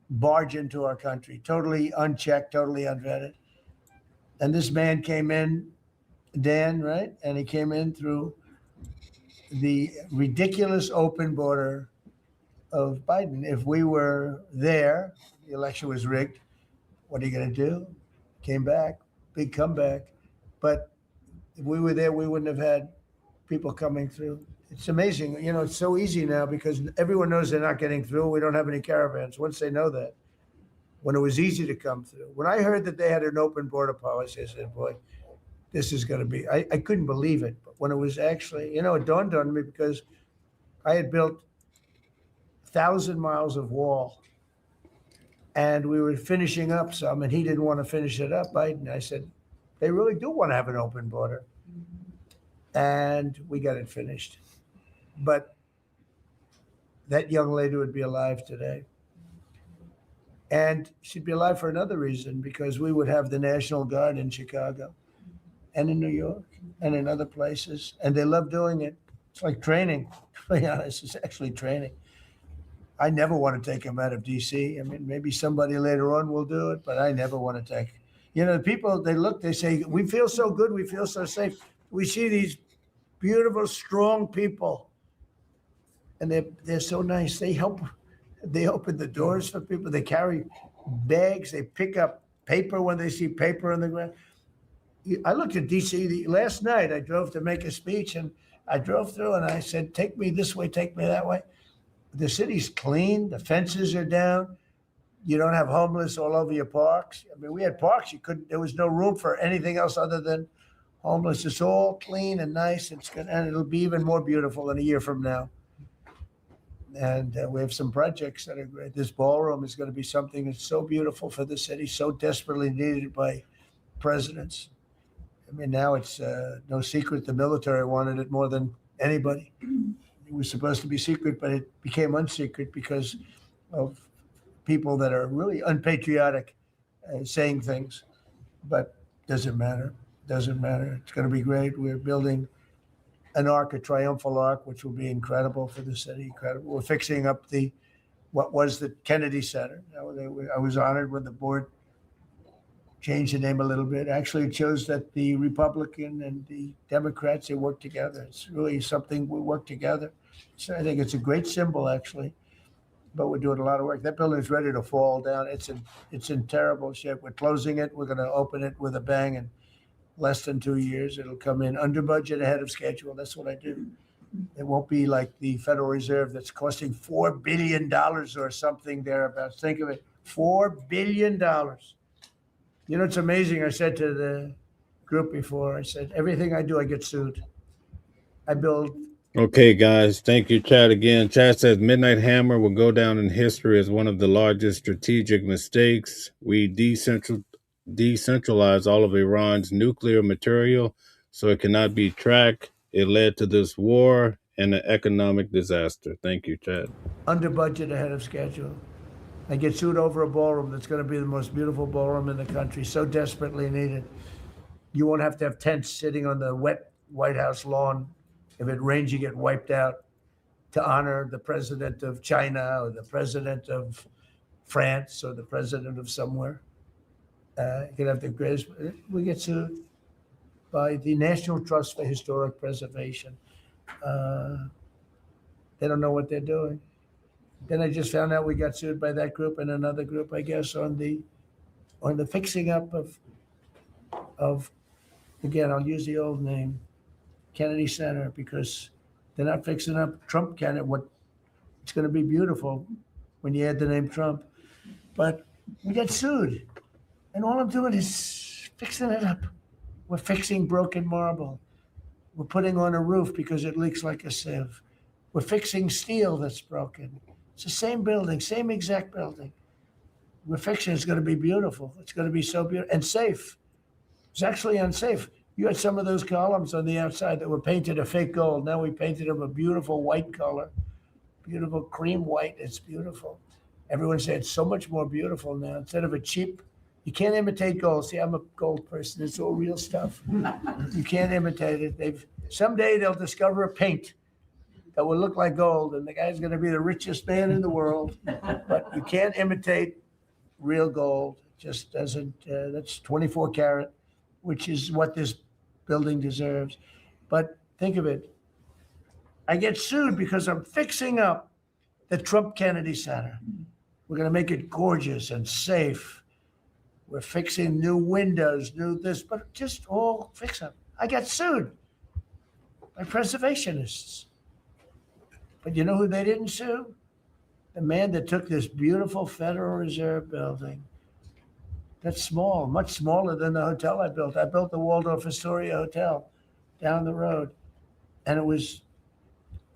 barge into our country, totally unchecked, totally unvetted. And this man came in, Dan, right? And he came in through the ridiculous open border of Biden. If we were there, the election was rigged. What are you going to do? Came back, big comeback. But if we were there, we wouldn't have had people coming through. It's amazing. You know, it's so easy now because everyone knows they're not getting through. We don't have any caravans. Once they know that, when it was easy to come through. When I heard that they had an open border policy, I said, boy, this is going to be, I couldn't believe it. But when it was actually, you know, it dawned on me because I had built 1,000 miles of wall and we were finishing up some and he didn't want to finish it up. I said, they really do want to have an open border. And we got it finished. But that young lady would be alive today. And she'd be alive for another reason, because we would have the National Guard in Chicago and in New York and in other places. And they love doing it. It's like training, to be honest. It's actually training. I never want to take them out of D.C. I mean, maybe somebody later on will do it, but I never want to take. You know, the people, they look, they say, we feel so good, we feel so safe. We see these beautiful, strong people, and they're so nice. They help. They open the doors for people. They carry bags. They pick up paper when they see paper on the ground. I looked at D.C. last night. I drove to make a speech, and I drove through, and I said, take me this way, take me that way. The city's clean. The fences are down. You don't have homeless all over your parks. I mean, we had parks. There was no room for anything else other than homeless. It's all clean and nice. It's good, and it'll be even more beautiful in a year from now. And we have some projects that are great. This ballroom is going to be something that's so beautiful for the city, so desperately needed by presidents. I mean, now it's no secret the military wanted it more than anybody. It was supposed to be secret, but it became unsecret because of people that are really unpatriotic saying things. But doesn't matter. Doesn't matter. It's going to be great. We're building an arc, a triumphal arc, which will be incredible for the city. Incredible. We're fixing up what was the Kennedy Center. I was honored when the board changed the name a little bit. Actually, it shows that the Republican and the Democrats, they work together. It's really something we work together. So I think it's a great symbol, actually. But we're doing a lot of work. That building is ready to fall down. It's in terrible shape. We're closing it. We're going to open it with a bang in less than 2 years. It'll come in under budget, ahead of schedule. That's what I do. It won't be like the Federal Reserve that's costing $4 billion or something thereabouts. Think of it, $4 billion. You know, it's amazing. I said to the group before, I said, everything I do, I get sued. I build. Okay, guys. Thank you, Chad, again. Chad says Midnight Hammer will go down in history as one of the largest strategic mistakes. We decentralize all of Iran's nuclear material so it cannot be tracked. It led to this war and an economic disaster. Thank you, Chad. Under budget, ahead of schedule. I get sued over a ballroom that's going to be the most beautiful ballroom in the country, so desperately needed. You won't have to have tents sitting on the wet White House lawn. If it rains, you get wiped out, to honor the president of China or the president of France or the president of somewhere. You can have the greatest. We get sued by the National Trust for Historic Preservation. They don't know what they're doing. Then I just found out we got sued by that group and another group, I guess, on the fixing up of, again, I'll use the old name, Kennedy Center, because they're not fixing up Trump Kennedy. It's going to be beautiful when you add the name Trump. But we got sued. And all I'm doing is fixing it up. We're fixing broken marble. We're putting on a roof because it leaks like a sieve. We're fixing steel that's broken. It's the same building, same exact building. We're fixing it's going to be beautiful. It's going to be so beautiful and safe. It's actually unsafe. You had some of those columns on the outside that were painted a fake gold. Now we painted them a beautiful white color, beautiful cream white. It's beautiful. Everyone said it's so much more beautiful now. Instead of a cheap, you can't imitate gold. See, I'm a gold person. It's all real stuff. You can't imitate it. Someday they'll discover a paint that will look like gold, and the guy's going to be the richest man in the world. But you can't imitate real gold. It just doesn't. That's 24 karat, which is what this building deserves. But think of it. I get sued because I'm fixing up the Trump Kennedy Center. We're going to make it gorgeous and safe. We're fixing new windows, new this, but just all fix up. I got sued by preservationists. But you know who they didn't sue? The man that took this beautiful Federal Reserve building. That's small, much smaller than the hotel I built. I built the Waldorf Astoria Hotel down the road. And it was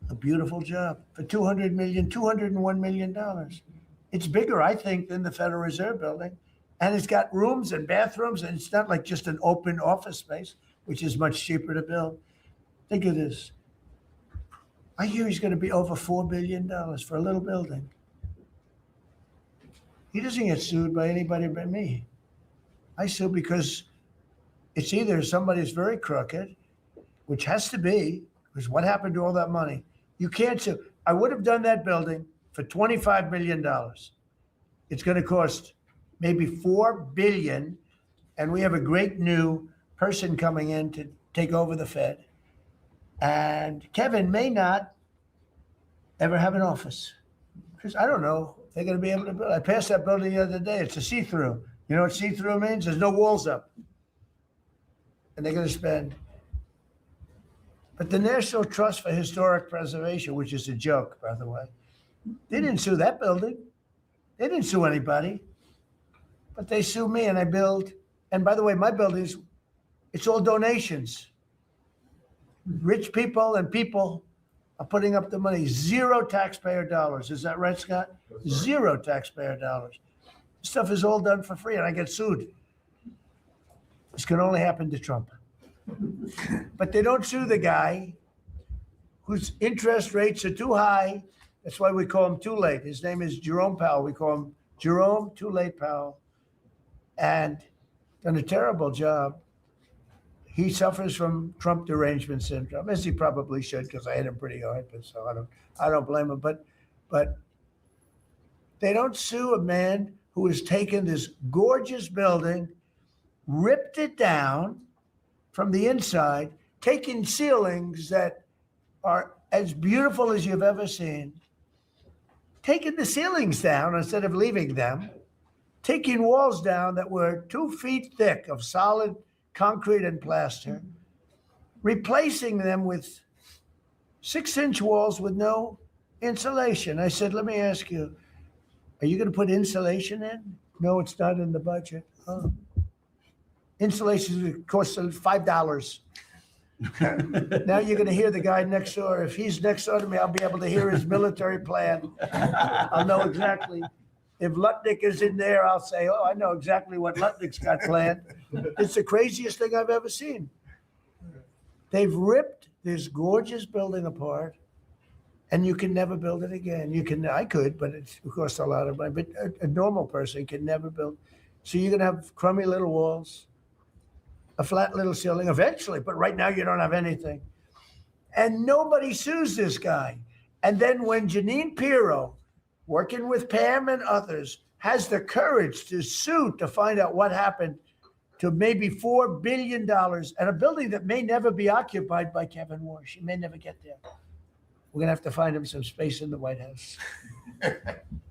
a beautiful job for $201 million. It's bigger, I think, than the Federal Reserve building. And it's got rooms and bathrooms, and it's not like just an open office space, which is much cheaper to build. Think of this. I hear he's going to be over $4 billion for a little building. He doesn't get sued by anybody but me. I sue because it's either somebody's very crooked, which has to be, because what happened to all that money? You can't sue. I would have done that building for $25 million. It's going to cost maybe $4 billion, and we have a great new person coming in to take over the Fed. And Kevin may not ever have an office, because I don't know if they're going to be able to build. I passed that building the other day. It's a see-through. You know what see-through means? There's no walls up. And they're going to spend. But the National Trust for Historic Preservation, which is a joke, by the way, they didn't sue that building. They didn't sue anybody. But they sue me, and I build. And by the way, my buildings, it's all donations. Rich people and people are putting up the money. Zero taxpayer dollars. Is that right, Scott? Zero taxpayer dollars. This stuff is all done for free, and I get sued. This can only happen to Trump. But they don't sue the guy whose interest rates are too high. That's why we call him Too Late. His name is Jerome Powell. We call him Jerome Too Late Powell. And done a terrible job. He suffers from Trump derangement syndrome, as he probably should, because I hit him pretty hard. But so I don't blame him. But they don't sue a man who has taken this gorgeous building, ripped it down from the inside, taking ceilings that are as beautiful as you've ever seen, taking the ceilings down instead of leaving them, taking walls down that were 2 feet thick of solid concrete and plaster, replacing them with 6-inch walls with no insulation. I said, let me ask you, are you going to put insulation in? No, it's not in the budget. Oh. Insulation costs $5. Now you're going to hear the guy next door. If he's next door to me, I'll be able to hear his military plan. I'll know exactly. If Lutnick is in there, I'll say, oh, I know exactly what Lutnick's got planned. It's the craziest thing I've ever seen. They've ripped this gorgeous building apart, and you can never build it again. I could, but it costs a lot of money. But a normal person can never build. So you're going to have crummy little walls, a flat little ceiling eventually, but right now you don't have anything. And nobody sues this guy. And then when Jeanine Pirro, working with Pam and others, has the courage to sue to find out what happened to maybe $4 billion and a building that may never be occupied by Kevin Warsh. He may never get there. We're going to have to find him some space in the White House.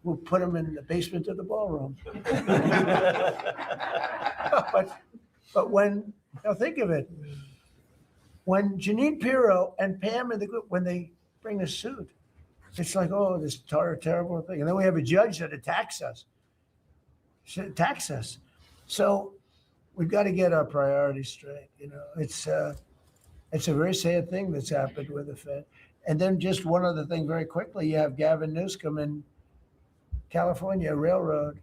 We'll put them in the basement of the ballroom. But when, now think of it, when Janine Pirro and Pam and the group, when they bring a suit, it's like, oh, this terrible thing. And then we have a judge that attacks us. So we've got to get our priorities straight. You know, it's a very sad thing that's happened with the Fed. And then just one other thing very quickly, you have Gavin Newsom in California Railroad.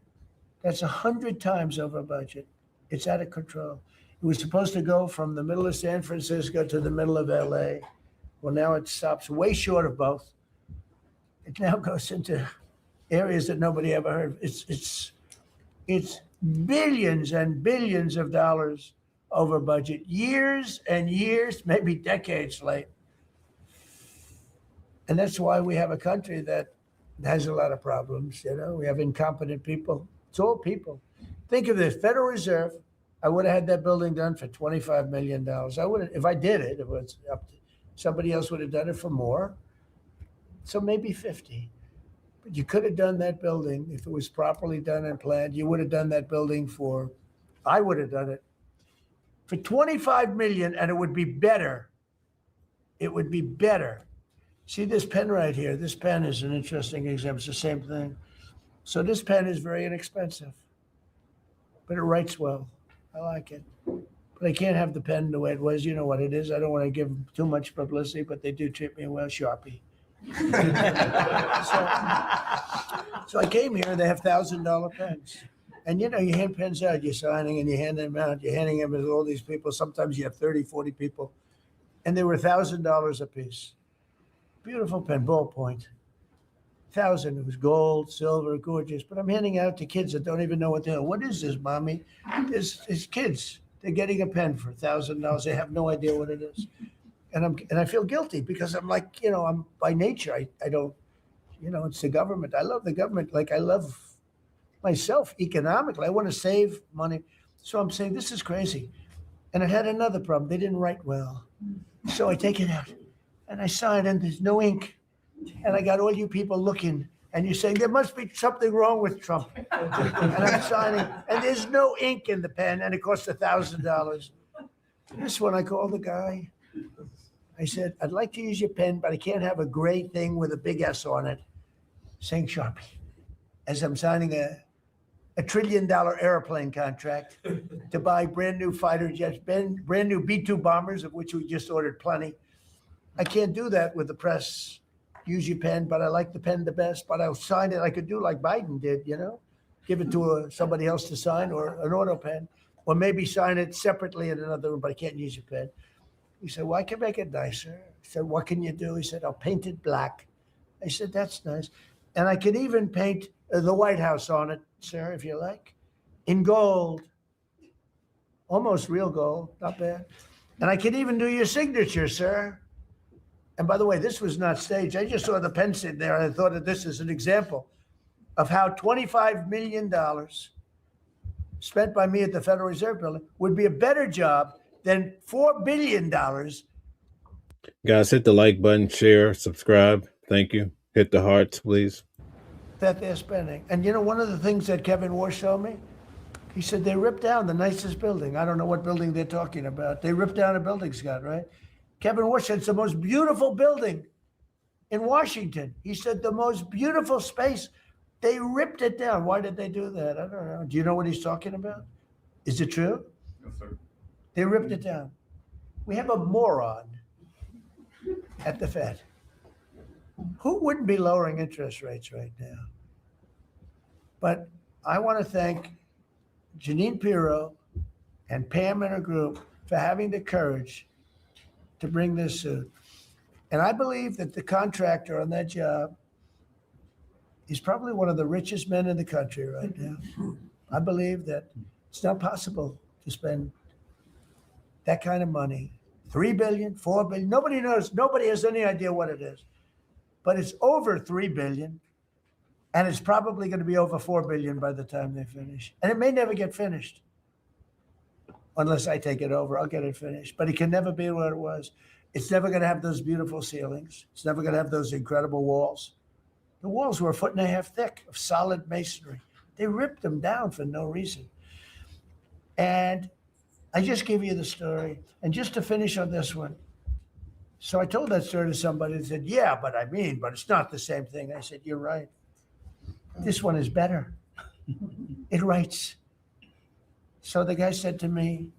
That's 100 times over budget. It's out of control. It was supposed to go from the middle of San Francisco to the middle of LA. Well, now it stops way short of both. It now goes into areas that nobody ever heard of. It's billions and billions of dollars over budget, years and years, maybe decades late. And that's why we have a country that has a lot of problems. You know, we have incompetent people. It's all people. Think of this, Federal Reserve. I would have had that building done for $25 million. I would have, if I did it, if it was up to somebody else would have done it for more. So maybe 50. But you could have done that building if it was properly done and planned. You would have done that building for, I would have done it for 25 million, and it would be better. It would be better. See this pen right here? This pen is an interesting example. It's the same thing. So this pen is very inexpensive, but it writes well. I like it. But I can't have the pen the way it was. You know what it is. I don't want to give them too much publicity, but they do treat me well. Sharpie. So I came here, they have $1,000 pens. And you know, you hand pens out, you're signing and you hand them out, you're handing them to all these people. Sometimes you have 30, 40 people. And they were $1,000 a piece. Beautiful pen, ballpoint. 1,000, it was gold, silver, gorgeous. But I'm handing out to kids that don't even know what they're, what is this, mommy? It's kids. They're getting a pen for $1,000. They have no idea what it is. And I feel guilty because I'm like, you know, I'm by nature, I don't, you know, it's the government. I love the government like I love myself economically. I want to save money. So I'm saying, this is crazy. And I had another problem. They didn't write well. So I take it out and I sign and there's no ink. And I got all you people looking and you're saying, there must be something wrong with Trump. And I'm signing and there's no ink in the pen and it costs $1,000. This one, I called the guy. I said, I'd like to use your pen, but I can't have a gray thing with a big S on it saying Sharpie. As I'm signing a $1 trillion airplane contract to buy brand new fighter jets, brand new B-2 bombers, of which we just ordered plenty. I can't do that with the press. Use your pen, but I like the pen the best, but I'll sign it. I could do like Biden did, you know, give it to somebody else to sign or an auto pen, or maybe sign it separately in another room, but I can't use your pen. He said, well, I can make it nicer. I said, what can you do? He said, I'll paint it black. I said, that's nice. And I could even paint the White House on it, sir, if you like, in gold. Almost real gold, not bad. And I could even do your signature, sir. And by the way, this was not staged. I just saw the pen sitting there and I thought that this is an example of how $25 million spent by me at the Federal Reserve Building would be a better job than $4 billion. Guys, hit the like button, share, subscribe. Thank you. Hit the hearts, please. That they're spending. And you know, one of the things that Kevin Warsh showed me, he said they ripped down the nicest building. I don't know what building they're talking about. They ripped down a building, Scott, right? Kevin Warsh said it's the most beautiful building in Washington. He said the most beautiful space. They ripped it down. Why did they do that? I don't know. Do you know what he's talking about? Is it true? Yes, sir. They ripped it down. We have a moron at the Fed. Who wouldn't be lowering interest rates right now? But I want to thank Janine Pirro and Pam and her group for having the courage to bring this suit. And I believe that the contractor on that job is probably one of the richest men in the country right now. I believe that it's not possible to spend that kind of money. 3 billion, 4 billion, nobody knows, nobody has any idea what it is. But it's over 3 billion, and it's probably going to be over 4 billion by the time they finish. And it may never get finished. Unless I take it over, I'll get it finished. But it can never be what it was. It's never going to have those beautiful ceilings. It's never going to have those incredible walls. The walls were 1.5 feet thick of solid masonry. They ripped them down for no reason. And I just gave you the story. And just to finish on this one, so I told that story to somebody and said, yeah, but it's not the same thing. I said, you're right. This one is better. It writes. So the guy said to me,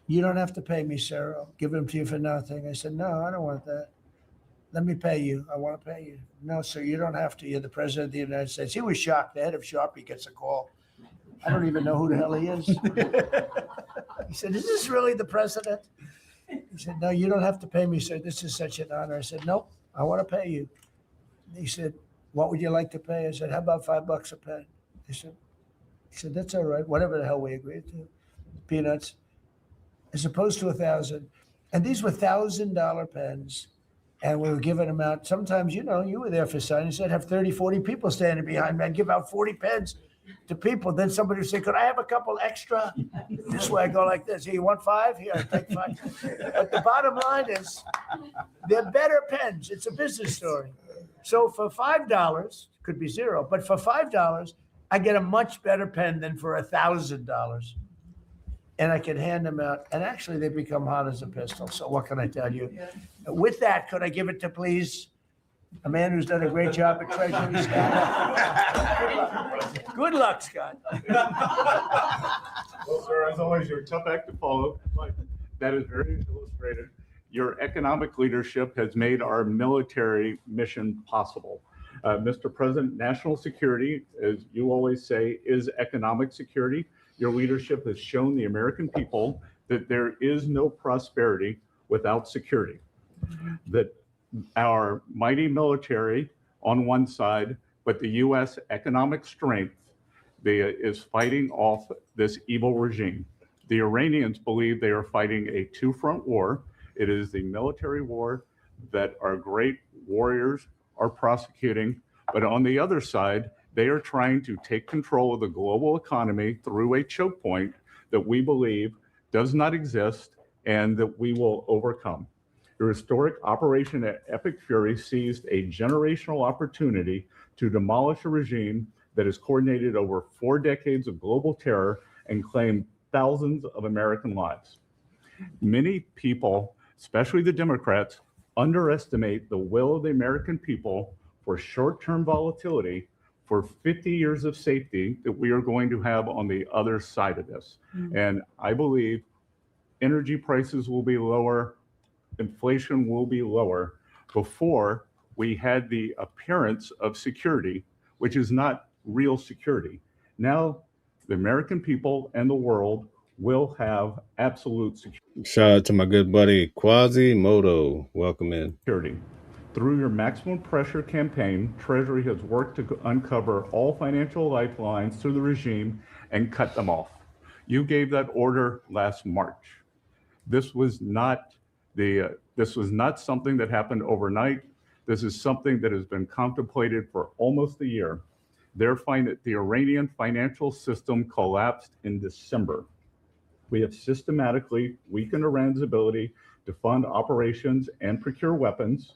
you don't have to pay me, sir. I'll give them to you for nothing. I said, no, I don't want that. Let me pay you. I want to pay you. No, sir, you don't have to. You're the president of the United States. He was shocked. The head of Sharpie gets a call. I don't even know who the hell he is. He said, is this really the president? He said, no, you don't have to pay me, sir. This is such an honor. I said, nope, I want to pay you. He said, what would you like to pay? I said, how about $5 a pen? He said, that's all right. Whatever the hell we agreed to. Peanuts. As opposed to 1,000. And these were $1,000 pens. And we were giving them out. Sometimes, you were there for signings. I'd have 30, 40 people standing behind me. I'd give out 40 pens to people. Then somebody would say, could I have a couple extra? This way I go like this. Here, you want 5? Here, I take 5. But the bottom line is, they're better pens. It's a business story. So for $5, could be 0, but for $5, I get a much better pen than for $1,000. And I can hand them out. And actually, they become hot as a pistol. So what can I tell you? Yeah. With that, could I give it to, please, a man who's done a great job at Treasury, Scott? Good luck, Scott. Well, sir, as always, you're a tough act to follow. But that is very illustrated. Your economic leadership has made our military mission possible. Mr. President, national security, as you always say, is economic security. Your leadership has shown the American people that there is no prosperity without security. That our mighty military on one side, but the U.S. economic strength is fighting off this evil regime. The Iranians believe they are fighting a two-front war. It is the military war that our great warriors are prosecuting, but on the other side, they are trying to take control of the global economy through a choke point that we believe does not exist and that we will overcome. The historic Operation Epic Fury seized a generational opportunity to demolish a regime that has coordinated over 4 decades of global terror and claimed thousands of American lives. Many people, especially the Democrats, underestimate the will of the American people for short-term volatility for 50 years of safety that we are going to have on the other side of this. And I believe energy prices will be lower, inflation will be lower before we had the appearance of security, which is not real security. Now, the American people and the world will have absolute Shout out to my good buddy Quasimodo. Welcome in. security. Through your maximum pressure campaign, Treasury has worked to uncover all financial lifelines to the regime and cut them off. You gave that order last March. This was not something that happened overnight. This is something that has been contemplated for almost a year. The Iranian financial system collapsed in December. We have systematically weakened Iran's ability to fund operations and procure weapons,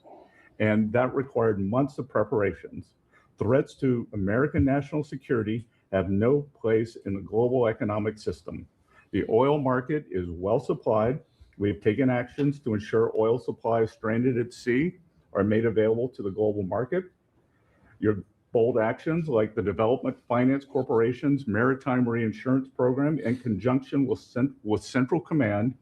and that required months of preparations. Threats to American national security have no place in the global economic system. The oil market is well supplied. We've taken actions to ensure oil supplies stranded at sea are made available to the global market. Your bold actions like the Development Finance Corporation's Maritime Reinsurance Program in conjunction with Central Command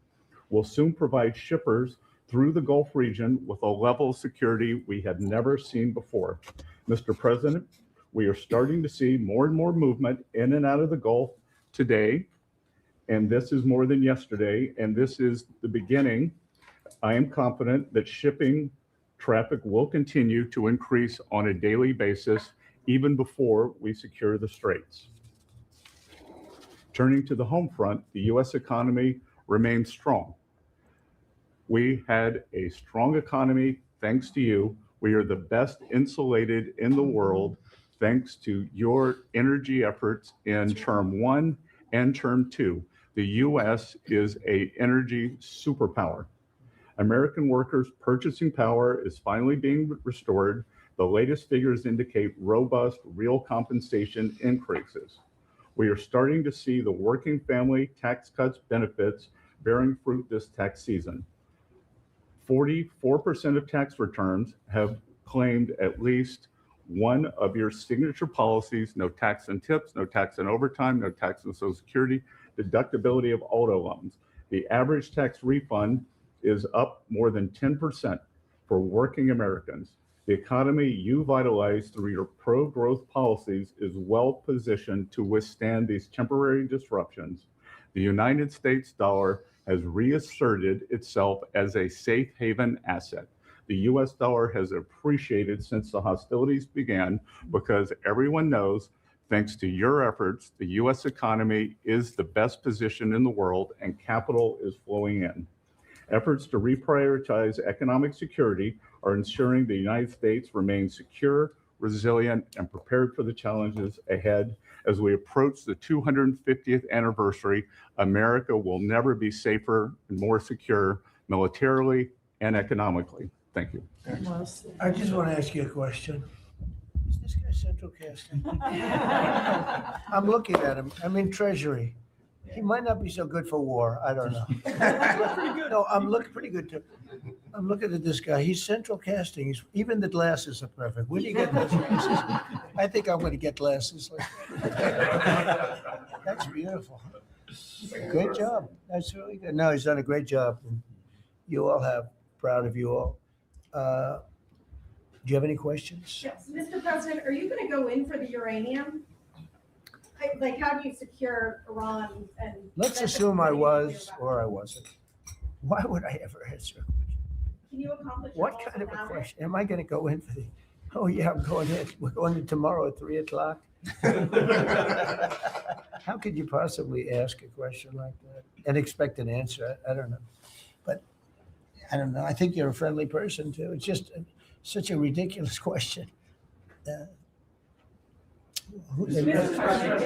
will soon provide shippers through the Gulf region with a level of security we had never seen before. Mr. President, we are starting to see more and more movement in and out of the Gulf today, and this is more than yesterday, and this is the beginning. I am confident that shipping traffic will continue to increase on a daily basis, even before we secure the straits. Turning to the home front, the U.S. economy remains strong. We had a strong economy thanks to you. We are the best insulated in the world thanks to your energy efforts in term 1 and term 2. The U.S. is an energy superpower. American workers' purchasing power is finally being restored. The latest figures indicate robust real compensation increases. We are starting to see the working family tax cuts benefits bearing fruit this tax season. 44% of tax returns have claimed at least one of your signature policies: no tax on tips, no tax on overtime, no tax on Social Security, deductibility of auto loans. The average tax refund is up more than 10% for working Americans. The economy you vitalized through your pro-growth policies is well positioned to withstand these temporary disruptions. The United States dollar has reasserted itself as a safe haven asset. The US dollar has appreciated since the hostilities began because everyone knows, thanks to your efforts, the US economy is the best position in the world and capital is flowing in. Efforts to reprioritize economic security are ensuring the United States remains secure, resilient, and prepared for the challenges ahead. As we approach the 250th anniversary, America will never be safer and more secure militarily and economically. Thank you. I just want to ask you a question. Is this guy central casting? I'm looking at him. I'm in Treasury. He might not be so good for war. I don't know. No, I'm looking pretty good too. I'm looking at this guy. He's central casting. Even the glasses are perfect. Where do you get those glasses? I think I'm going to get glasses like that. That's beautiful. Great job. That's really good. No, he's done a great job. You all have. Proud of you all. Do you have any questions? Yes, Mr. President, are you going to go in for the uranium? Like, how do you secure Iran and? Let's assume I was or I wasn't. Why would I ever answer a question? Can you accomplish? your What goals kind of a without it? question? Am I going to go in for the, oh yeah, I'm going in. We're going in tomorrow at 3:00. How could you possibly ask a question like that and expect an answer? I don't know. But I don't know. I think you're a friendly person too. It's just such a ridiculous question. Mr. President,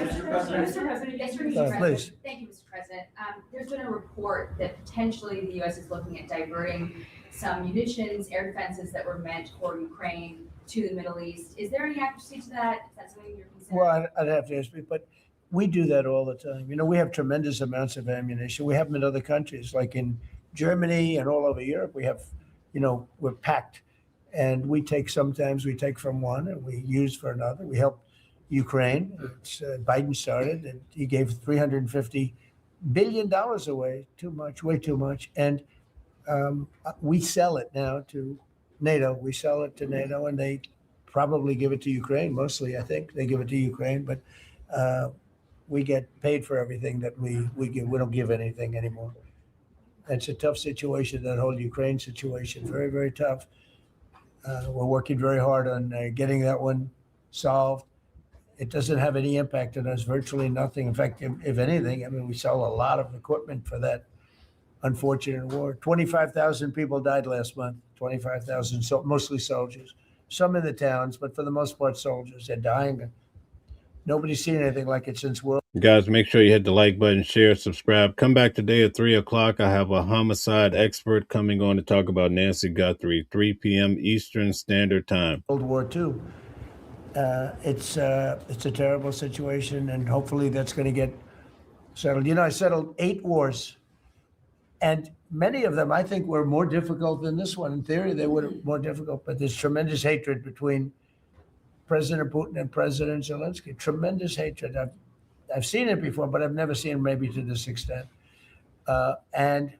yes, Mr. President. Please. Thank you, Mr. President. There's been a report that potentially the U.S. is looking at diverting some munitions, air defenses that were meant for Ukraine to the Middle East. Is there any accuracy to that? Is that something you're considering? Well, I'd have to ask you, but we do that all the time. You know, we have tremendous amounts of ammunition. We have them in other countries, like in Germany and all over Europe. We have, you know, we're packed, and sometimes we take from one and we use for another. We help Ukraine. Biden started, and he gave $350 billion away. Too much, way too much. And we sell it now to NATO. We sell it to NATO, and they probably give it to Ukraine. Mostly, I think they give it to Ukraine, but we get paid for everything that we give. We don't give anything anymore. It's a tough situation, that whole Ukraine situation. Very, very tough. We're working very hard on getting that one solved. It doesn't have any impact on us, virtually nothing. In fact, if anything, I mean, we sell a lot of equipment for that unfortunate war. 25,000 people died last month, 25,000, so mostly soldiers. Some in the towns, but for the most part, soldiers. They're dying. Nobody's seen anything like it since World. Guys, make sure you hit the like button, share, subscribe. Come back today at 3:00. I have a homicide expert coming on to talk about Nancy Guthrie, 3 p.m. Eastern Standard Time. World War II. It's a terrible situation, and hopefully that's going to get settled. You know, I settled 8 wars, and many of them I think were more difficult than this one. In theory, they were more difficult, but there's tremendous hatred between President Putin and President Zelensky. Tremendous hatred. I've seen it before, but I've never seen it maybe to this extent. And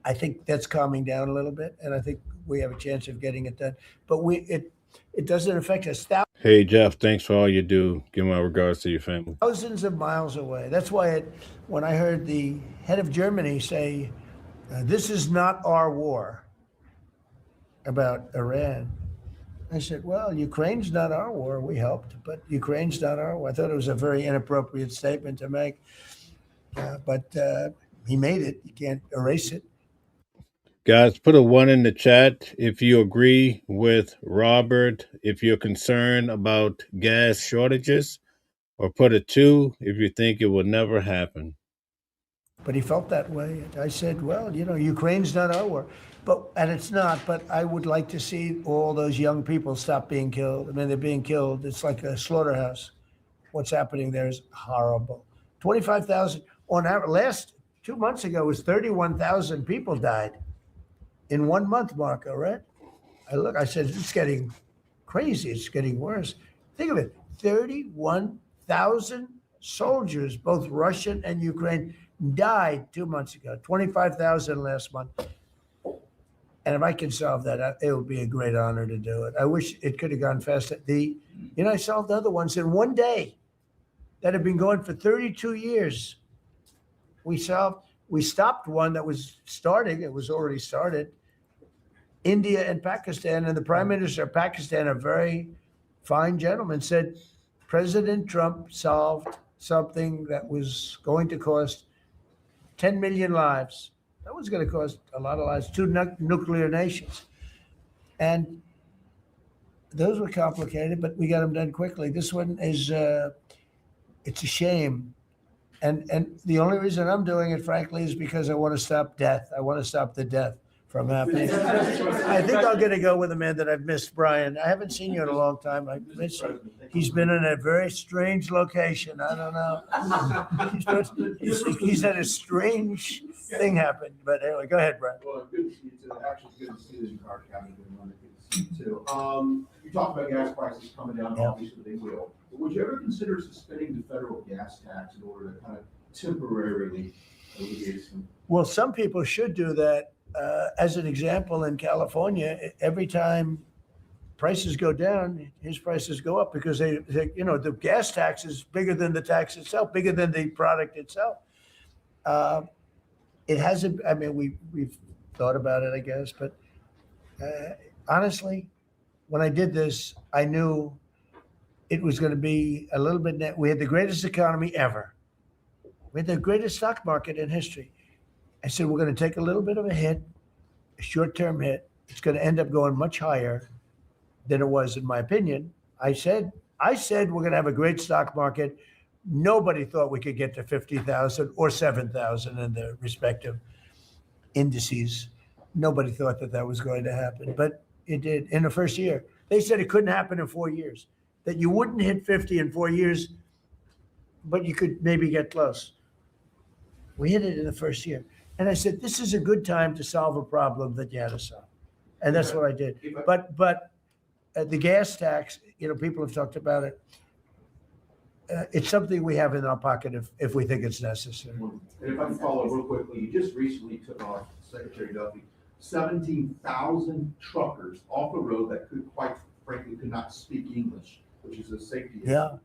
I think that's calming down a little bit, and I think we have a chance of getting it done. But it doesn't affect us. Hey, Jeff, thanks for all you do. Give my regards to your family. Thousands of miles away. That's why when I heard the head of Germany say, this is not our war about Iran, I said, well, Ukraine's not our war. We helped, but Ukraine's not our war. I thought it was a very inappropriate statement to make, but he made it. You can't erase it. Guys, put a 1 in the chat if you agree with Robert, if you're concerned about gas shortages, or put a 2 if you think it will never happen. But he felt that way. I said, well, you know, Ukraine's not our war. and it's not, but I would like to see all those young people stop being killed. I mean, they're being killed. It's like a slaughterhouse. What's happening there is horrible. 25,000 on average. Last 2 months ago was 31,000 people died in 1 month, Marco, right? I said, it's getting crazy. It's getting worse. Think of it, 31,000 soldiers, both Russian and Ukraine, died 2 months ago, 25,000 last month. And if I can solve that, it would be a great honor to do it. I wish it could have gone faster. I solved other ones in 1 day that have been going for 32 years. We stopped one that was starting, it was already started. India and Pakistan, and the Prime Minister of Pakistan, a very fine gentleman, said President Trump solved something that was going to cost 10 million lives. That was going to cost a lot of lives, 2 nuclear nations. And those were complicated, but we got them done quickly. This one is, it's a shame. And the only reason I'm doing it, frankly, is because I want to stop death. I want to stop the death from happening. I think I'm going to go with a man that I've missed, Brian. I haven't seen you in a long time. I miss you. He's been in a very strange location. I don't know. He's had a strange thing happen. But anyway, go ahead, Brian. Well, good to see you too. Actually, good to see this in Carter County. Good to see you too. You talked about gas prices coming down. Yeah. Obviously, they will. But would you ever consider suspending the federal gas tax in order to kind of temporarily alleviate some? Well, some people should do that. As an example, in California, every time prices go down, his prices go up because the gas tax is bigger than the tax itself, bigger than the product itself. It hasn't. I mean, we've thought about it, I guess, but honestly, when I did this, I knew it was going to be a little bit. We had the greatest economy ever. We had the greatest stock market in history. I said, we're going to take a little bit of a hit, a short-term hit. It's going to end up going much higher than it was, in my opinion. I said we're going to have a great stock market. Nobody thought we could get to 50,000 or 7,000 in the respective indices. Nobody thought that was going to happen, but it did in the first year. They said it couldn't happen in 4 years, that you wouldn't hit 50 in 4 years, but you could maybe get close. We hit it in the first year. And I said, this is a good time to solve a problem that you had to solve. And that's what I did. But the gas tax, people have talked about it. It's something we have in our pocket if we think it's necessary. And if I can follow real quickly, you just recently took off, Secretary Duffy, 17,000 truckers off the road that quite frankly could not speak English, which is a safety issue. Yeah.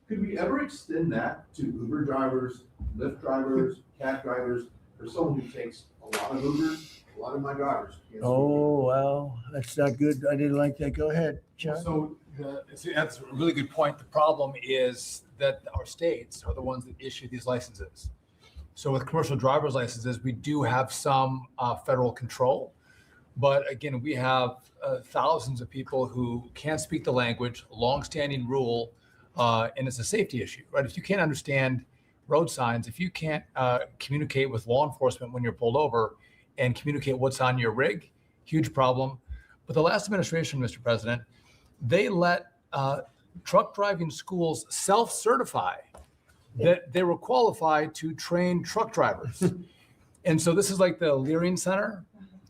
Could we ever extend that to Uber drivers, Lyft drivers, cab drivers, or someone who takes a lot of Ubers? A lot of my drivers can't speak Oh, wow. That's not good. I didn't like that. Go ahead, John. So that's a really good point. The problem is that our states are the ones that issue these licenses. So with commercial driver's licenses, we do have some federal control. But again, we have thousands of people who can't speak the language, longstanding rule, and it's a safety issue, right? If you can't understand road signs, if you can't communicate with law enforcement when you're pulled over and communicate what's on your rig, huge problem. But the last administration, Mr. President, they let truck driving schools self-certify that they were qualified to train truck drivers. And so this is like the Leering Center.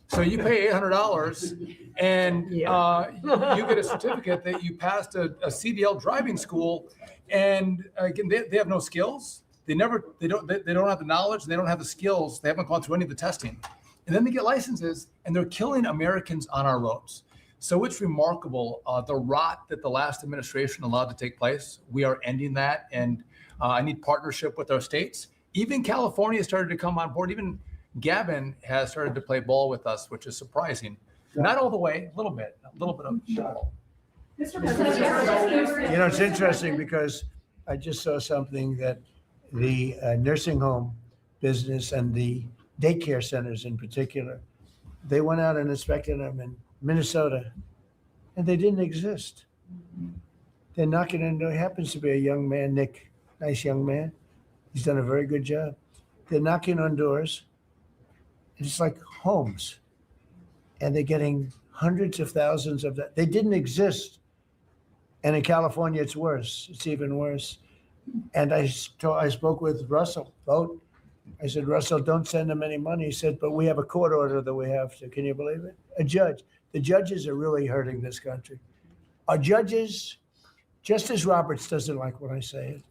So you pay $800 and you get a certificate that you passed a CDL driving school. And again, they have no skills. They don't have the knowledge. They don't have the skills. They haven't gone through any of the testing. And then they get licenses and they're killing Americans on our roads. So it's remarkable, the rot that the last administration allowed to take place. We are ending that. And I need partnership with our states. Even California started to come on board. Even Gavin has started to play ball with us, which is surprising. Not all the way, a little bit of ball. Mr. President, It's interesting because I just saw something that the nursing home business and the daycare centers in particular, they went out and inspected them in Minnesota and they didn't exist. They're knocking on the door. He happens to be a young man, Nick, nice young man. He's done a very good job. They're knocking on doors. It's like homes. and they're getting hundreds of thousands of that. They didn't exist. And in California, it's worse. It's even worse. And I spoke with Russell Vogt. I said, Russell, don't send them any money. He said, but we have a court order that we have to. Can you believe it? A judge. The judges are really hurting this country. Our judges, Justice Roberts doesn't like when I say it,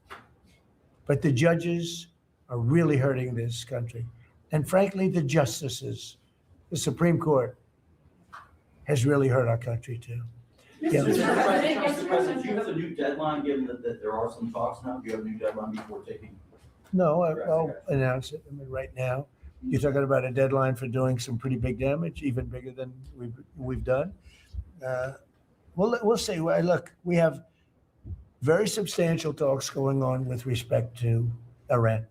but the judges are really hurting this country. And frankly, the justices, the Supreme Court, has really hurt our country too. Yeah. Mr. President, do you have a new deadline, given that there are some talks now? Do you have a new deadline before taking? No, I'll announce it. I mean, right now, you're talking about a deadline for doing some pretty big damage, even bigger than we've done. We'll see. Look, we have very substantial talks going on with respect to Iran,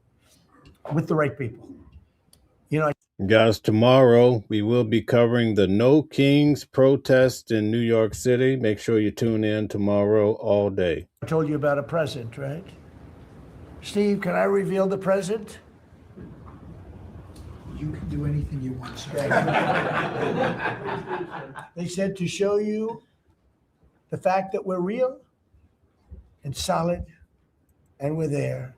with the right people. You know, Guys, tomorrow we will be covering the No Kings protest in New York City. Make sure you tune in tomorrow all day. I told you about a present, right? Steve, can I reveal the present? You can do anything you want, sir. They said to show you the fact that we're real and solid and we're there.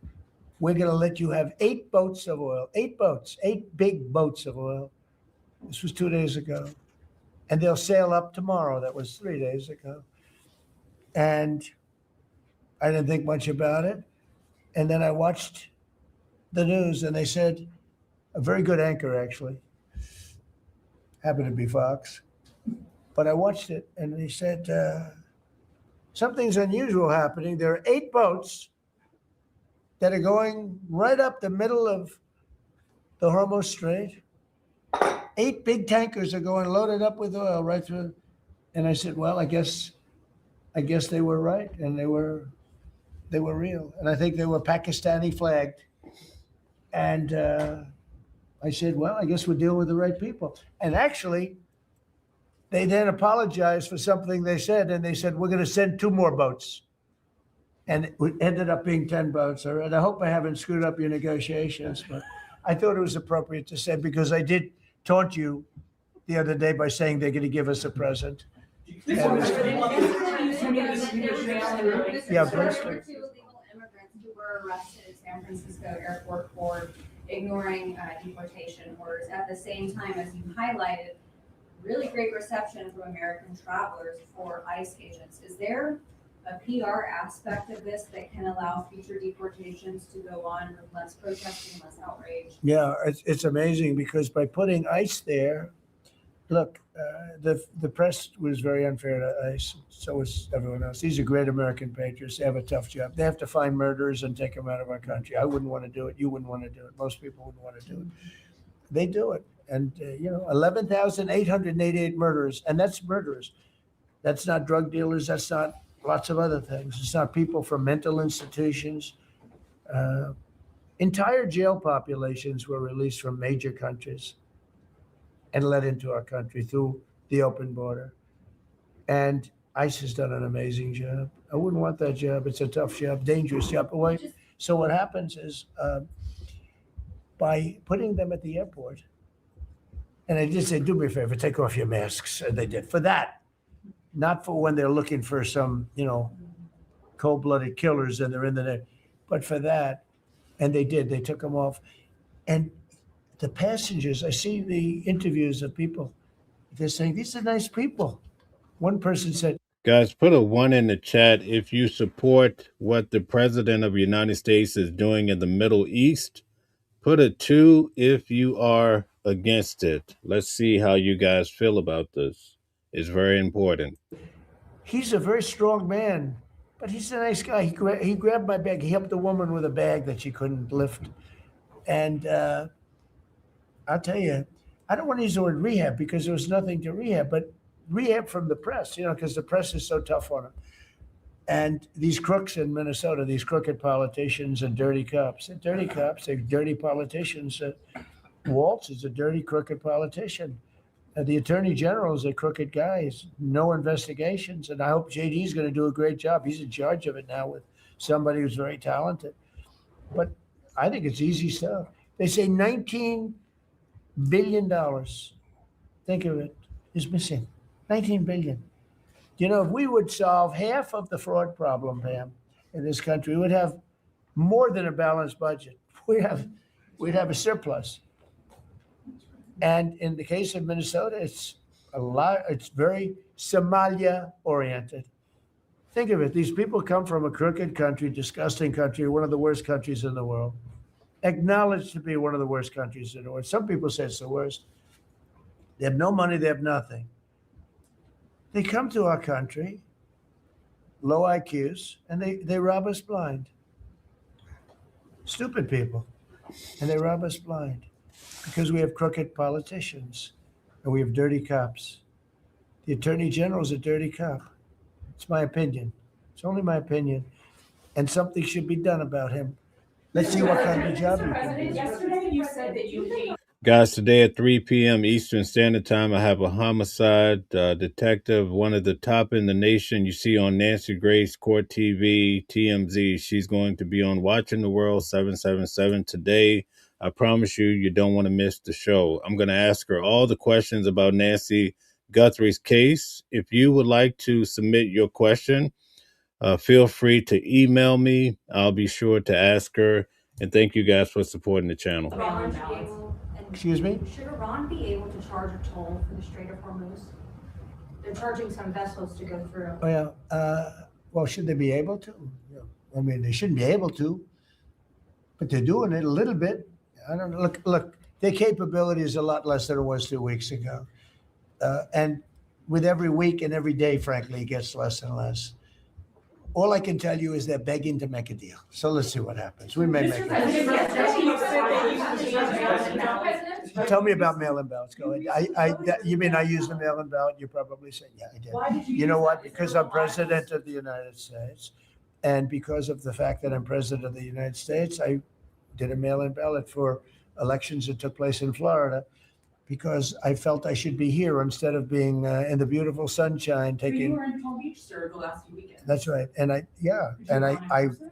We're going to let you have 8 boats of oil, 8 boats, 8 big boats of oil. This was 2 days ago. And they'll sail up tomorrow. That was 3 days ago. And I didn't think much about it. And then I watched the news and they said, a very good anchor, actually, happened to be Fox. But I watched it and they said, something's unusual happening. There are 8 boats that are going right up the middle of the Hormuz Strait. 8 big tankers are going loaded up with oil right through. And I said, well, I guess they were right, and they were real. And I think they were Pakistani flagged. And I said, well, I guess we're dealing with the right people. And actually, they then apologized for something they said, and they said, we're going to send 2 more boats. And it ended up being 10 boats. And I hope I haven't screwed up your negotiations, but I thought it was appropriate to say, because I did taunt you the other day by saying they're going to give us a present. Yeah, please. there were 2 illegal immigrants who were arrested at San Francisco airport for ignoring deportation orders. At the same time, as you highlighted, really great reception from American travelers for ICE agents. Is there a PR aspect of this that can allow future deportations to go on with less protesting, less outrage? Yeah, it's amazing, because by putting ICE there, look, the press was very unfair to ICE. So was everyone else. These are great American patriots. They have a tough job. They have to find murderers and take them out of our country. I wouldn't want to do it. You wouldn't want to do it. Most people wouldn't want to do it. They do it. And, 11,888 murderers. And that's murderers. That's not drug dealers. That's not lots of other things. It's not people from mental institutions. Entire jail populations were released from major countries and let into our country through the open border. And ICE has done an amazing job. I wouldn't want that job. It's a tough job, dangerous job. So what happens is, by putting them at the airport, and I just said, do me a favor, take off your masks. And they did. For that, not for when they're looking for some, cold-blooded killers and they're in the net, but for that. And they did. They took them off. And the passengers, I see the interviews of people, they're saying, these are nice people. One person said, Guys, put a 1 in the chat if you support what the President of the United States is doing in the Middle East. Put a 2 if you are against it. Let's see how you guys feel about this. It's very important. he's a very strong man, but he's a nice guy. He grabbed my bag. He helped a woman with a bag that she couldn't lift. And I'll tell you, I don't want to use the word rehab because there was nothing to rehab, but rehab from the press, because the press is so tough on him. And these crooks in Minnesota, these crooked politicians and dirty cops, they're dirty politicians. Waltz is a dirty, crooked politician. The attorney general is a crooked guy. He's no investigations. And I hope JD's going to do a great job. He's in charge of it now with somebody who's very talented. But I think it's easy stuff. They say $19 billion. Think of it. is missing. 19 billion. You know, if we would solve half of the fraud problem, Pam, in this country, we would have more than a balanced budget. We'd have a surplus. And in the case of Minnesota, it's very Somalia oriented. Think of it. These people come from a crooked country, disgusting country, one of the worst countries in the world, acknowledged to be one of the worst countries in the world. Some people say it's the worst. They have no money, they have nothing. They come to our country, low IQs, and they rob us blind. Stupid people. And they rob us blind because we have crooked politicians and we have dirty cops. The Attorney General's a dirty cop. It's my opinion. It's only my opinion. And something should be done about him. Let's see what kind of job he can do. Yesterday, you said that you hate. Guys, today at 3 p.m. Eastern Standard Time, I have a homicide detective, one of the top in the nation. You see on Nancy Grace, Court TV, TMZ. She's going to be on Watching the World 777 today. I promise you, you don't want to miss the show. I'm going to ask her all the questions about Nancy Guthrie's case. If you would like to submit your question, feel free to email me. I'll be sure to ask her. And thank you guys for supporting the channel. Excuse me? Should Iran be able to charge a toll for the Strait of Hormuz? They're charging some vessels to go through. Oh, yeah. Well, should they be able to? Yeah. I mean, they shouldn't be able to, but they're doing it a little bit. I don't know. Look, their capability is a lot less than it was 2 weeks ago. And with every week and every day, frankly, it gets less and less. All I can tell you is they're begging to make a deal. So let's see what happens. We may make it. Tell me about mail-in ballots. Go ahead. You mean I used the mail-in ballot? You probably said, yeah, I did. Why did you You know use what? that? Because I'm president of the United States. And because of the fact that I'm president of the United States, I did a mail-in ballot for elections that took place in Florida because I felt I should be here instead of being in the beautiful sunshine You taking. were in Palm Beach, sir, the last few weekends. That's right. And I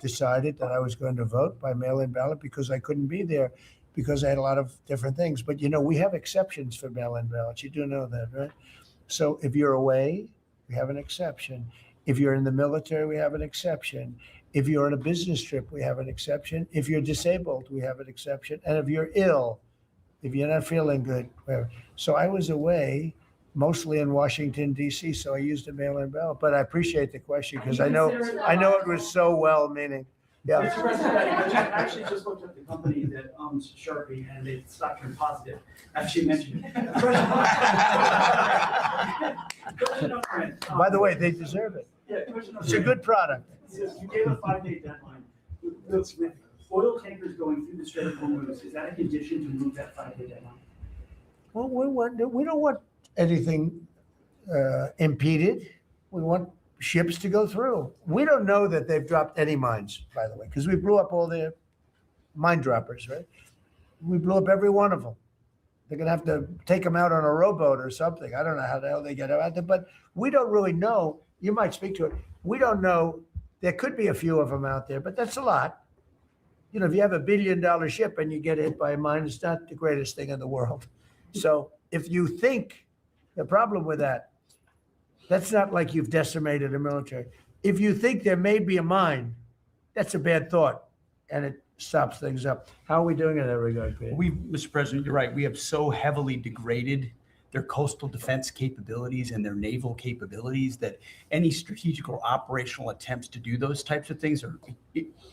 decided that I was going to vote by mail-in ballot because I couldn't be there because I had a lot of different things. But, you know, we have exceptions for mail-in ballots. You do know that, right? So if you're away, we have an exception. If you're in the military, we have an exception. If you're on a business trip, we have an exception. If you're disabled, we have an exception. And if you're ill, if you're not feeling good, whatever. So I was away, mostly in Washington, D.C., so I used a mail-in ballot. But I appreciate the question because I know it was so well-meaning. Yeah. Mr. President, I actually just looked at the company that owns Sharpie and they stock turned positive. Actually mentioned it. By the way, they deserve it. It's a good product. You gave a 5-day deadline. With oil tankers going through the Strait of Hormuz, is that a condition to move that 5-day deadline? Well, we don't want anything impeded. We want ships to go through. We don't know that they've dropped any mines, by the way, because we blew up all their mine droppers, right? We blew up every one of them. They're going to have to take them out on a rowboat or something. I don't know how the hell they get out there, but we don't really know. You might speak to it. We don't know. There could be a few of them out there, but that's a lot. You know, if you have $1 billion ship and you get hit by a mine, it's not the greatest thing in the world. So if you think the problem with that, that's not like you've decimated the military. If you think there may be a mine, that's a bad thought, and it stops things up. How are we doing in that regard, Peter? Mr. President, you're right. We have so heavily degraded their coastal defense capabilities and their naval capabilities that any strategic or operational attempts to do those types of things are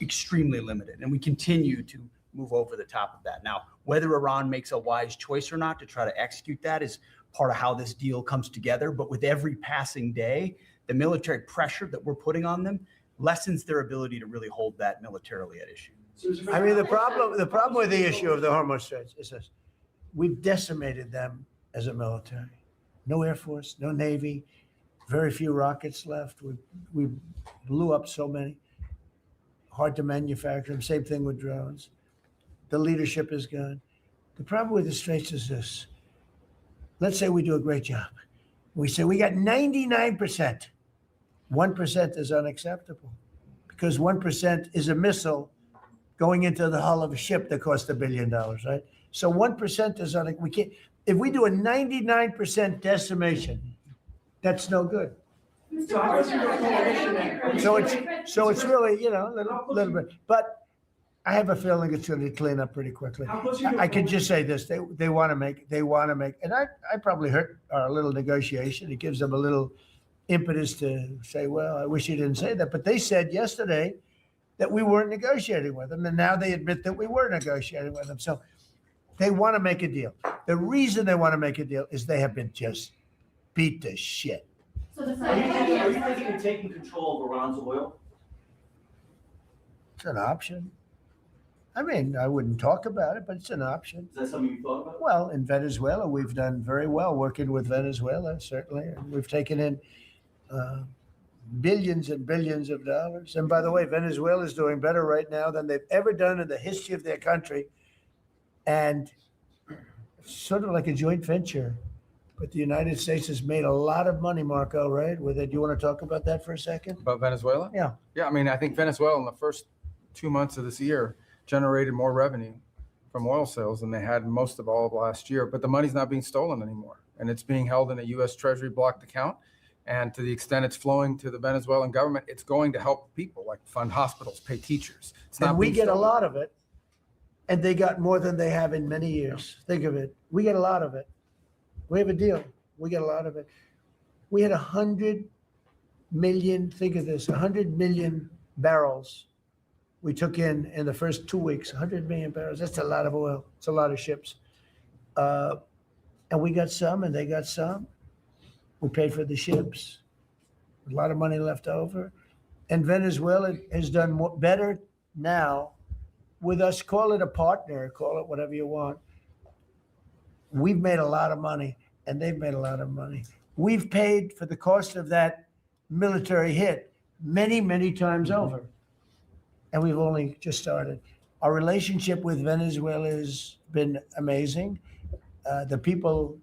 extremely limited. And we continue to move over the top of that. Now, whether Iran makes a wise choice or not to try to execute that is part of how this deal comes together. But with every passing day, the military pressure that we're putting on them lessens their ability to really hold that militarily at issue. I mean, the problem with the issue of the Hormuz Straits is this: we've decimated them as a military. No Air Force, no Navy, very few rockets left. We blew up so many. Hard to manufacture them. Same thing with drones. The leadership is gone. The problem with the Straits is this. Let's say we do a great job. We say we got 99%. 1% is unacceptable because 1% is a missile going into the hull of a ship that cost $1 billion, right? So 1% is we can't. If we do a 99% decimation, that's no good. So how much is your coalition then? So it's really, a little bit, but I have a feeling it's going to clean up pretty quickly. How close are you to I can just say this, they want to make, and I probably hurt our little negotiation. It gives them a little impetus to say, well, I wish you didn't say that. But they said yesterday that we weren't negotiating with them. And now they admit that we were negotiating with them. So they want to make a deal. The reason they want to make a deal is they have been just beat to shit. So the Are you Senate. thinking of taking control of Iran's oil? It's an option. I mean, I wouldn't talk about it, but it's an option. Is that something you thought about? Well, in Venezuela, we've done very well working with Venezuela, certainly. And we've taken in billions and billions of dollars. And by the way, Venezuela is doing better right now than they've ever done in the history of their country. And it's sort of like a joint venture. But the United States has made a lot of money, Marco, right? With it. Do you want to talk about that for a second? About Venezuela? Yeah. Yeah, I mean, I think Venezuela in the first 2 months of this year generated more revenue from oil sales than they had most of all of last year. But the money's not being stolen anymore. And it's being held in a U.S. Treasury blocked account. And to the extent it's flowing to the Venezuelan government, it's going to help people, like fund hospitals, pay teachers. It's not And we being get a stolen. lot of it. And they got more than they have in many years. Think of it. We get a lot of it. We have a deal. We get a lot of it. We had 100 million, think of this, 100 million barrels we took in the first 2 weeks, 100 million barrels. That's a lot of oil. It's a lot of ships. And we got some and they got some. We paid for the ships. A lot of money left over. And Venezuela has done better now with us. Call it a partner, call it whatever you want. We've made a lot of money and they've made a lot of money. We've paid for the cost of that military hit many, many times over. And we've only just started. Our relationship with Venezuela has been amazing. The people,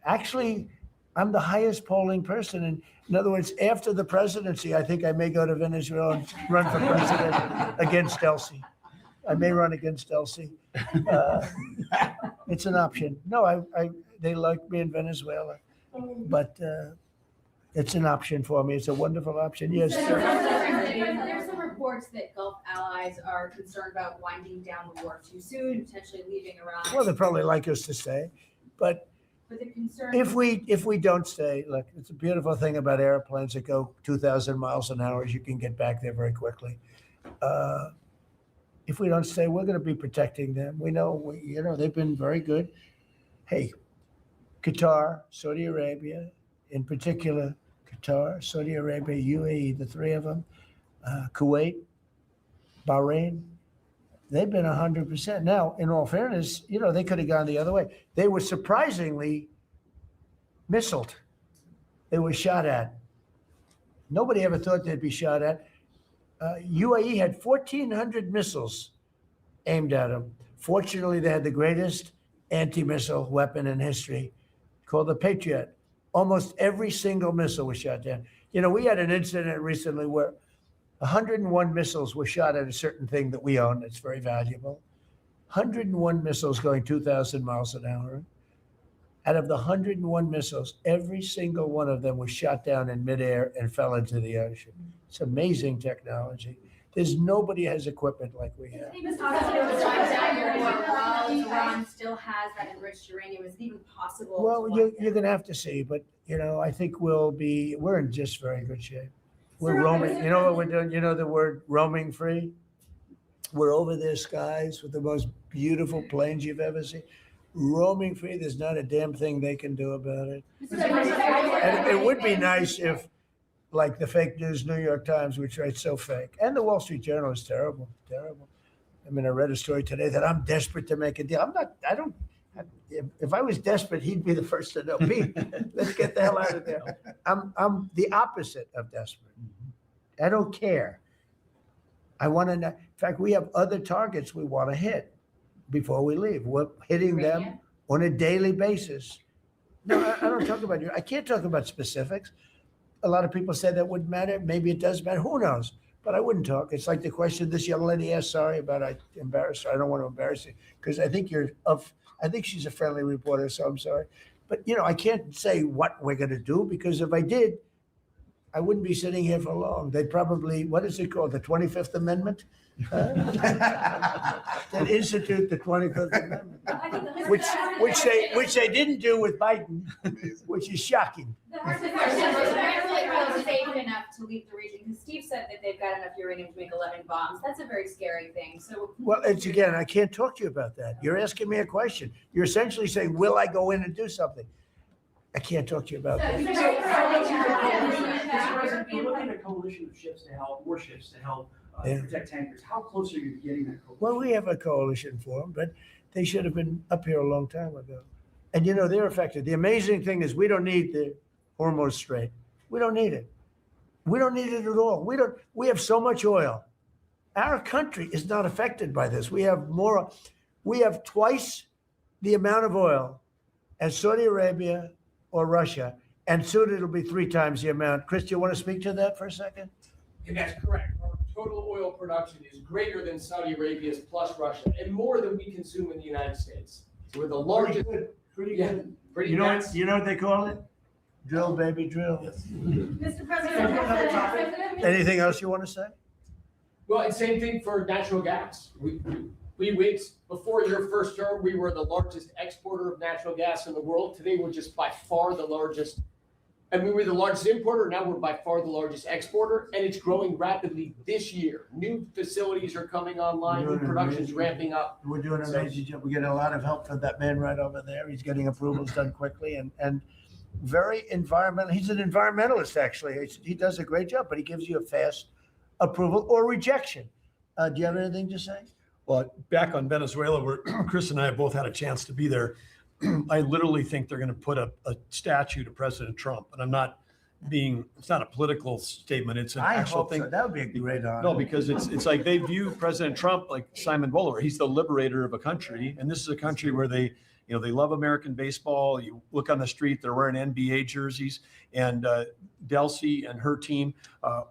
actually, I'm the highest polling person. And in other words, after the presidency, I think I may go to Venezuela and run for president against Elsie. I may run against Elsie. It's an option. No, they like me in Venezuela, but it's an option for me. It's a wonderful option. Yes. There's some reports that Gulf allies are concerned about winding down the war too soon, potentially leaving Iran. Well, they probably like us to stay, but the concern. if we don't stay, look, it's a beautiful thing about airplanes that go 2,000 miles an hour is you can get back there very quickly. If we don't stay, we're going to be protecting them. We know, they've been very good. Hey, Qatar, Saudi Arabia, in particular, Qatar, Saudi Arabia, UAE, the three of them, Kuwait, Bahrain, they've been 100%. Now, in all fairness, they could have gone the other way. They were surprisingly missiled. They were shot at. Nobody ever thought they'd be shot at. UAE had 1,400 missiles aimed at them. Fortunately, they had the greatest anti-missile weapon in history called the Patriot. Almost every single missile was shot down. We had an incident recently where 101 missiles were shot at a certain thing that we own that's very valuable. 101 missiles going 2,000 miles an hour. Out of the 101 missiles, every single one of them was shot down in midair and fell into the ocean. It's amazing technology. There's nobody has equipment like we have. Iran still has that enriched uranium. Is it even possible? Well, you're going to have to see, but I think we're in just very good shape. We're roaming. You know what we're doing? You know the word roaming free? We're over their skies with the most beautiful planes you've ever seen. Roaming free, there's not a damn thing they can do about it. And it would be nice if, like the fake news New York Times, which writes so fake, and the Wall Street Journal is terrible, terrible. I mean, I read a story today that I'm desperate to make a deal. If I was desperate, he'd be the first to know. Pete, let's get the hell out of there. I'm the opposite of desperate. I don't care. I want to know. In fact, we have other targets we want to hit before we leave. We're hitting them on a daily basis. No, I don't talk about you. I can't talk about specifics. A lot of people say that wouldn't matter. Maybe it does matter. Who knows? But I wouldn't talk. It's like the question this young lady asked. Sorry about I embarrassed her. I don't want to embarrass you because I think I think she's a friendly reporter, so I'm sorry. But, I can't say what we're going to do, because if I did, I wouldn't be sitting here for long. They'd probably, what is it called, the 25th Amendment? They'd institute the 25th Amendment, which they didn't do with Biden, which is shocking. The Venezuela safe enough to leave the region, because Steve said that they've got enough uranium to make 11 bombs. That's a very scary thing. So, Well, it's again, I can't talk to you about that. You're asking me a question. You're essentially saying, will I go in and do something? I can't talk to you about that. Mr. President, you're looking at a coalition of ships to help, warships to help protect tankers. How close are you to getting that coalition? Well, we have a coalition for them, but they should have been up here a long time ago. And they're affected. The amazing thing is we don't need the Hormuz Strait. We don't need it. We don't need it at all. We have so much oil. Our country is not affected by this. We have twice the amount of oil as Saudi Arabia or Russia, and soon it'll be 3 times the amount. Chris, do you want to speak to that for a second? And that's correct. Our total oil production is greater than Saudi Arabia's plus Russia, and more than we consume in the United States. So we're the largest. Pretty Yeah, good. pretty You know nuts. what they call it? Drill, baby, drill. Mr. President. Anything else you want to say? Well, and same thing for natural gas. We wait, before your first term, we were the largest exporter of natural gas in the world. Today, we're just by far the largest. And we were the largest importer. Now we're by far the largest exporter, and it's growing rapidly this year. New facilities are coming online, new production's ramping up. We're doing an amazing job. We're getting a lot of help from that man right over there. He's getting approvals done quickly and very environmental. He's an environmentalist, actually. He does a great job, but he gives you a fast approval or rejection. Do you have anything to say? Well, back on Venezuela, where Chris and I have both had a chance to be there, I literally think they're going to put a statue to President Trump. And it's not a political statement. It's an actual thing. So. That would be a great honor. No, because it's like they view President Trump like Simon Bolivar. He's the liberator of a country. And this is a country where they love American baseball. You look on the street, they're wearing NBA jerseys. And Delcy and her team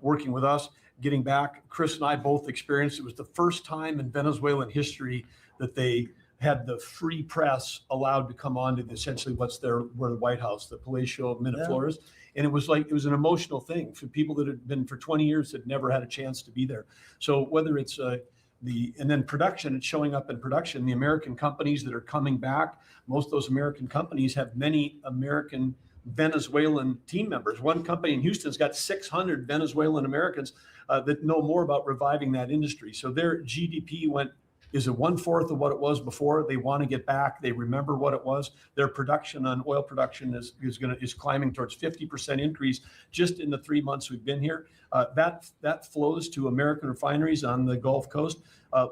working with us, getting back. Chris and I both experienced, it was the first time in Venezuelan history that they had the free press allowed to come on to essentially where the White House, the Palacio Miraflores. And it was an emotional thing for people that had been for 20 years that never had a chance to be there. So whether it's and then production, it's showing up in production. The American companies that are coming back, most of those American companies have many American Venezuelan team members. One company in Houston's got 600 Venezuelan Americans that know more about reviving that industry. So their GDP is 1/4 of what it was before. They want to get back. They remember what it was. Their production on oil production is climbing towards 50% increase just in the 3 months we've been here. That flows to American refineries on the Gulf Coast,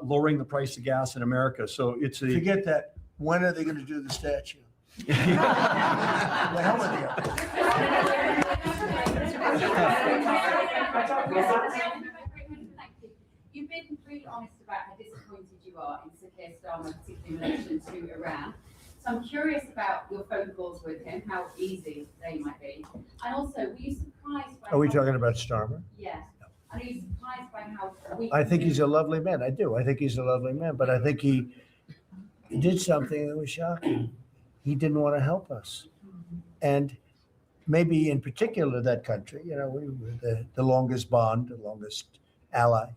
lowering the price of gas in America. So Forget that. When are they going to do the statue? The hell with You've been really honest about how disappointed you are in Sir Keir Starmer, particularly in relation to Iran. So I'm curious about your phone calls with him, how easy they might be. And also, were you surprised by Are we talking about Starmer? Yes. And are you surprised by how weak? I think he's a lovely man. I do. I think he's a lovely man. But I think he did something that was shocking. He didn't want to help us. And maybe in particular that country, we were the longest bond, the longest ally.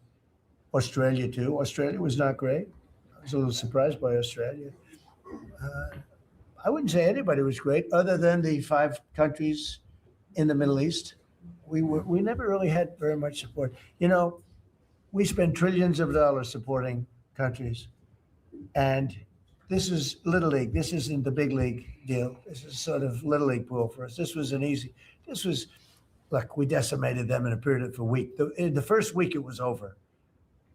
Australia too. Australia was not great. I was a little surprised by Australia. I wouldn't say anybody was great other than the 5 countries in the Middle East. We never really had very much support. We spend trillions of dollars supporting countries. And this is Little League. This isn't the big league deal. This is sort of Little League pool for us. Look, we decimated them in a period of a week. In the first week, it was over.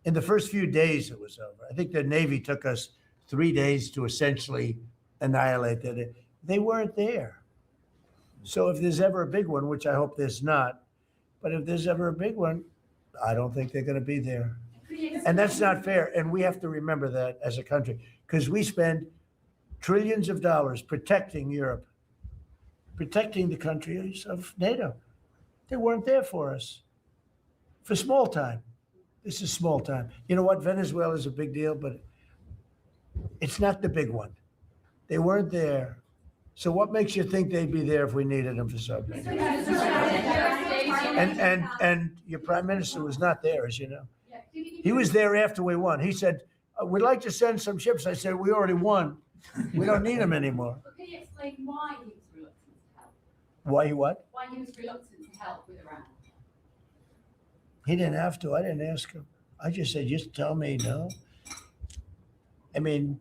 In the first few days, it was over. I think the Navy took us 3 days to essentially annihilate it. They weren't there. So if there's ever a big one, which I hope there's not, but if there's ever a big one, I don't think they're going to be there. And that's not fair. And we have to remember that as a country, because we spend trillions of dollars protecting Europe, protecting the countries of NATO. They weren't there for us for small time. This is small time. You know what? Venezuela is a big deal, but it's not the big one. They weren't there. So what makes you think they'd be there if we needed them for something? And your prime minister was not there, as you know. He was there after we won. He said, we'd like to send some ships. I said, we already won. We don't need them anymore. Can you explain why he was reluctant to help? Why he what? Why he was reluctant to help with Iran? He didn't have to. I didn't ask him. I just said, just tell me no. I mean,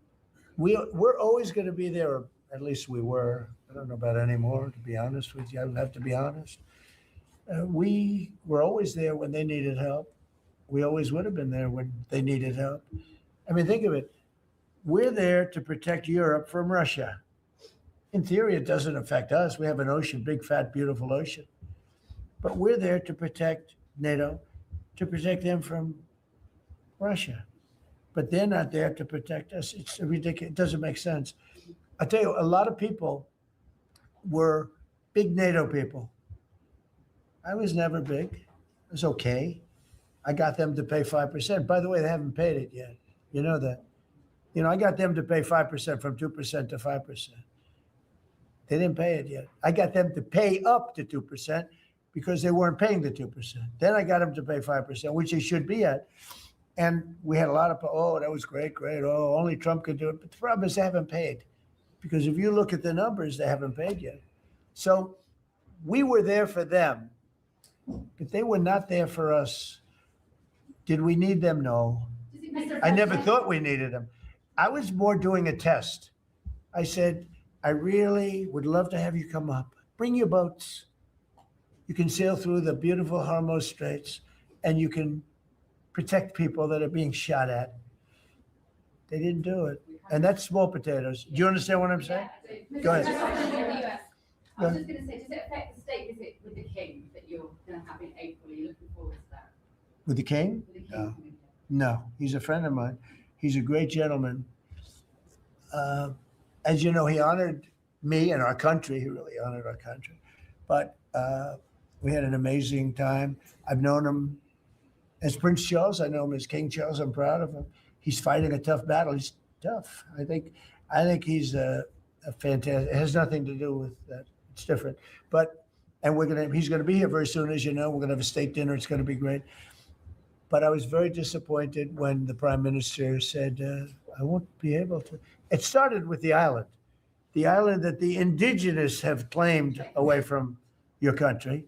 we're always going to be there, or at least we were. I don't know about anymore, to be honest with you. I would have to be honest. We were always there when they needed help. We always would have been there when they needed help. I mean, think of it. We're there to protect Europe from Russia. In theory, it doesn't affect us. We have an ocean, big, fat, beautiful ocean. But we're there to protect NATO, to protect them from Russia. But they're not there to protect us. It's ridiculous. It doesn't make sense. I tell you, a lot of people were big NATO people. I was never big. It was okay. I got them to pay 5%. By the way, they haven't paid it yet. You know that. You know, I got them to pay 5% from 2% to 5%. They didn't pay it yet. I got them to pay up to 2% because they weren't paying the 2%. Then I got them to pay 5%, which they should be at. And we had a lot of, oh, that was great. Oh, only Trump could do it. But the problem is they haven't paid. Because if you look at the numbers, they haven't paid yet. So we were there for them, but they were not there for us. Did we need them? No. I never thought we needed them. I was more doing a test. I said, I really would love to have you come up. Bring your boats. You can sail through the beautiful Hormuz Straits, and you can protect people that are being shot at. They didn't do it. And that's small potatoes. Do you understand what I'm saying? Go ahead. I was just going to say, does it affect the state visit with the king that you're going to have in April? Are you looking forward to that? With the king? With the king? No, he's a friend of mine. He's a great gentleman. As you know, he honored me and our country. He really honored our country. But we had an amazing time. I've known him as Prince Charles. I know him as King Charles. I'm proud of him. He's fighting a tough battle. He's tough. I think he's a fantastic. It has nothing to do with that. It's different. But he's gonna be here very soon, as you know. We're gonna have a state dinner. It's gonna be great. But I was very disappointed when the prime minister said, I won't be able to. It started with the island that the indigenous have claimed away from your country.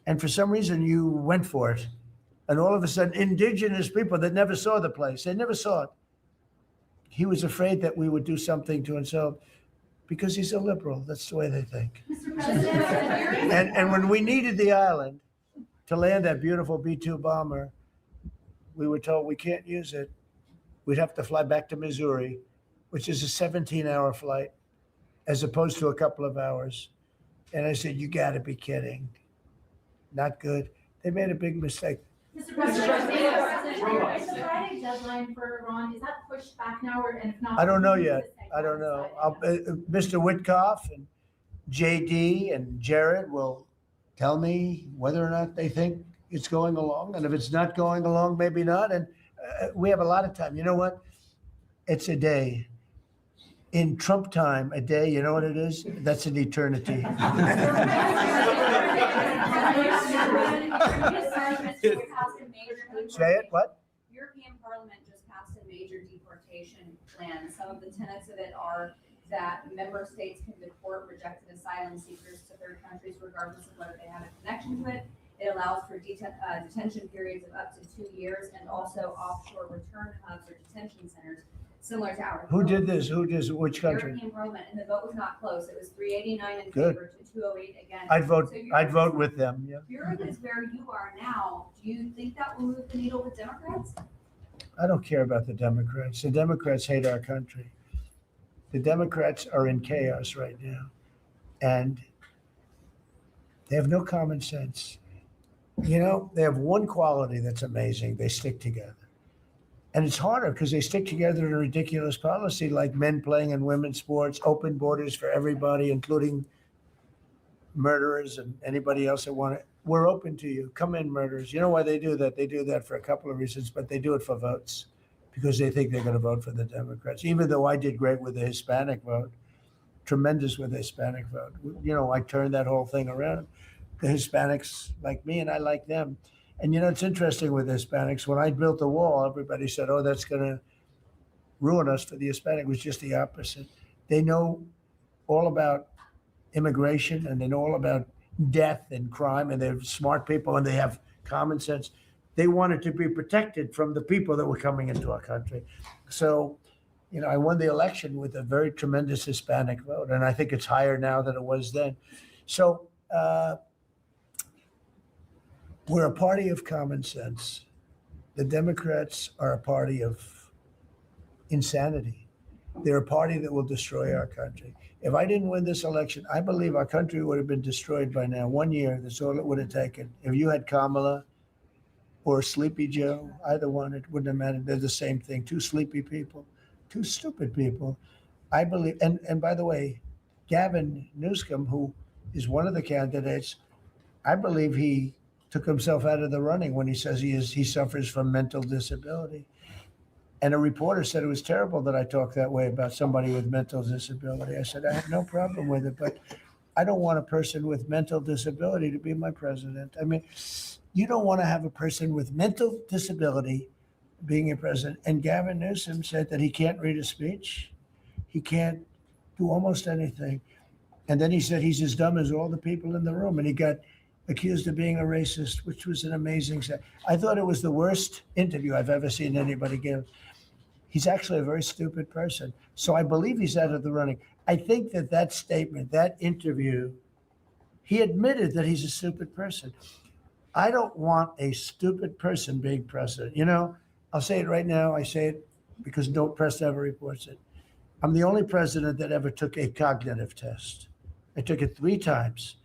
And for some reason, you went for it. And all of a sudden, indigenous people that never saw the place, they never saw it. He was afraid that we would do something to himself because he's a liberal. That's the way they think. And when we needed the island to land that beautiful B-2 bomber, we were told we can't use it. We'd have to fly back to Missouri, which is a 17-hour flight, as opposed to a couple of hours. And I said, you got to be kidding. Not good. They made a big mistake. Mr. President, is the Friday deadline for Iran, is that pushed back now, or and if not? I don't know yet. I don't know. Mr. Witkoff and JD and Jared will tell me whether or not they think it's going along. And if it's not going along, maybe not. And we have a lot of time. You know what? It's a day. In Trump time, a day, you know what it is? That's an eternity. Say it, what? European Parliament just passed a major deportation plan. Some of the tenets of it are that member states can deport rejected asylum seekers to third countries regardless of whether they have a connection to it. It allows for detention periods of up to 2 years and also offshore return hubs or detention centers similar to our. Who did this? Which country? European Parliament, and the vote was not close. It was 389 in Good. favor to 208 against. I'd vote with them, yeah. Europe is where you are now. Do you think that will move the needle with Democrats? I don't care about the Democrats. The Democrats hate our country. The Democrats are in chaos right now. And they have no common sense. You know, they have one quality that's amazing. They stick together. And it's harder because they stick together in a ridiculous policy like men playing in women's sports, open borders for everybody, including murderers and anybody else that want it. We're open to you. Come in, murderers. You know why they do that? They do that for a couple of reasons, but they do it for votes because they think they're going to vote for the Democrats. Even though I did great with the Hispanic vote, tremendous with the Hispanic vote. You know, I turned that whole thing around. The Hispanics like me and I like them. And you know, it's interesting with Hispanics. When I built the wall, everybody said, oh, that's going to ruin us for the Hispanic. It was just the opposite. They know all about immigration and they know all about death and crime, and they're smart people and they have common sense. They wanted to be protected from the people that were coming into our country. So, you know, I won the election with a very tremendous Hispanic vote, and I think it's higher now than it was then. So we're a party of common sense. The Democrats are a party of insanity. They're a party that will destroy our country. If I didn't win this election, I believe our country would have been destroyed by now. 1 year, that's all it would have taken. If you had Kamala or Sleepy Joe, either one, it wouldn't have mattered. They're the same thing. Two sleepy people, two stupid people. I believe, and by the way, Gavin Newsom, who is one of the candidates, I believe he took himself out of the running when he says he suffers from mental disability. And a reporter said it was terrible that I talked that way about somebody with mental disability. I said, I have no problem with it, but I don't want a person with mental disability to be my president. I mean, you don't want to have a person with mental disability being your president. And Gavin Newsom said that he can't read a speech. He can't do almost anything. And then he said he's as dumb as all the people in the room. And he got accused of being a racist, which was an amazing set. I thought it was the worst interview I've ever seen anybody give. He's actually a very stupid person. So I believe he's out of the running. I think that statement, that interview, he admitted that he's a stupid person. I don't want a stupid person being president. You know, I'll say it right now. I say it because no press ever reports it. I'm the only president that ever took a cognitive test. I took it 3 times.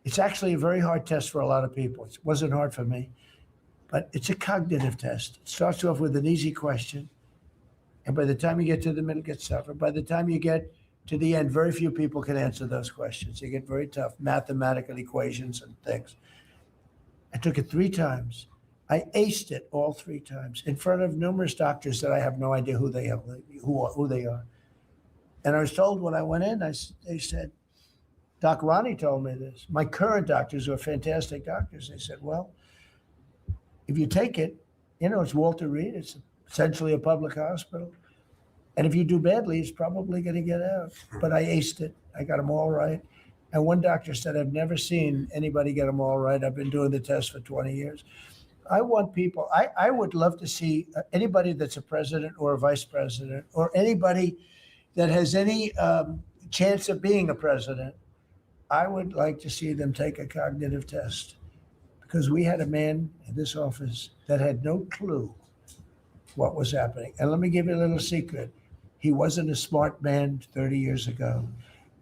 It's actually a very hard test for a lot of people. It wasn't hard for me, but it's a cognitive test. It starts off with an easy question. And by the time you get to the middle, it gets tougher. By the time you get to the end, very few people can answer those questions. They get very tough, mathematical equations and things. I took it 3 times. I aced it all 3 times in front of numerous doctors that I have no idea who they are. And I was told when I went in, they said, Doc Ronnie told me this. My current doctors are fantastic doctors. They said, well, if you take it, you know, it's Walter Reed. It's essentially a public hospital. And if you do badly, it's probably going to get out. But I aced it. I got them all right. And one doctor said, I've never seen anybody get them all right. I've been doing the test for 20 years. I want people, I would love to see anybody that's a president or a vice president or anybody that has any chance of being a president. I would like to see them take a cognitive test, because we had a man in this office that had no clue what was happening. And let me give you a little secret. He wasn't a smart man 30 years ago.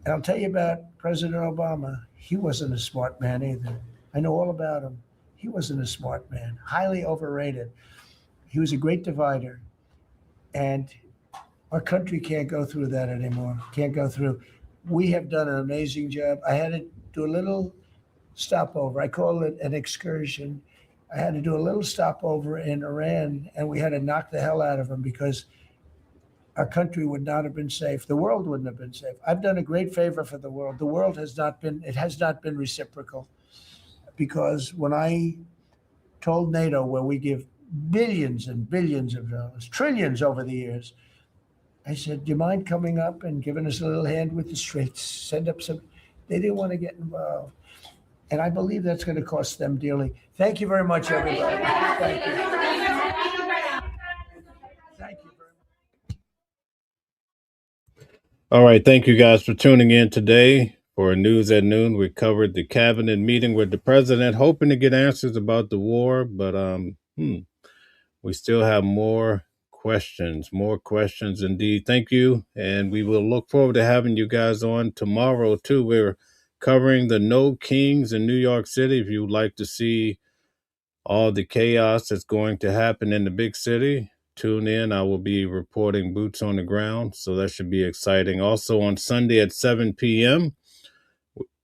And I'll tell you about President Obama. He wasn't a smart man either. I know all about him. He wasn't a smart man, highly overrated. He was a great divider. And our country can't go through that anymore. Can't go through. We have done an amazing job. I had to do a little stopover. I call it an excursion. I had to do a little stopover in Iran, and we had to knock the hell out of them because our country would not have been safe. The world wouldn't have been safe. I've done a great favor for the world. The world has not been reciprocal, because when I told NATO, where we give billions and billions of dollars, trillions over the years, I said, do you mind coming up and giving us a little hand with the streets? Send up some. They didn't want to get involved. And I believe that's going to cost them dearly. Thank you very much, everybody. Thank you. Thank you very much. All right. Thank you guys for tuning in today for News at Noon. We covered the cabinet meeting with the president, hoping to get answers about the war, but we still have more questions indeed. Thank you. And we will look forward to having you guys on tomorrow too. We're covering the No Kings in New York City. If you would like to see all the chaos that's going to happen in the big city, tune in. I will be reporting boots on the ground, so that should be exciting. Also on Sunday at 7 p.m.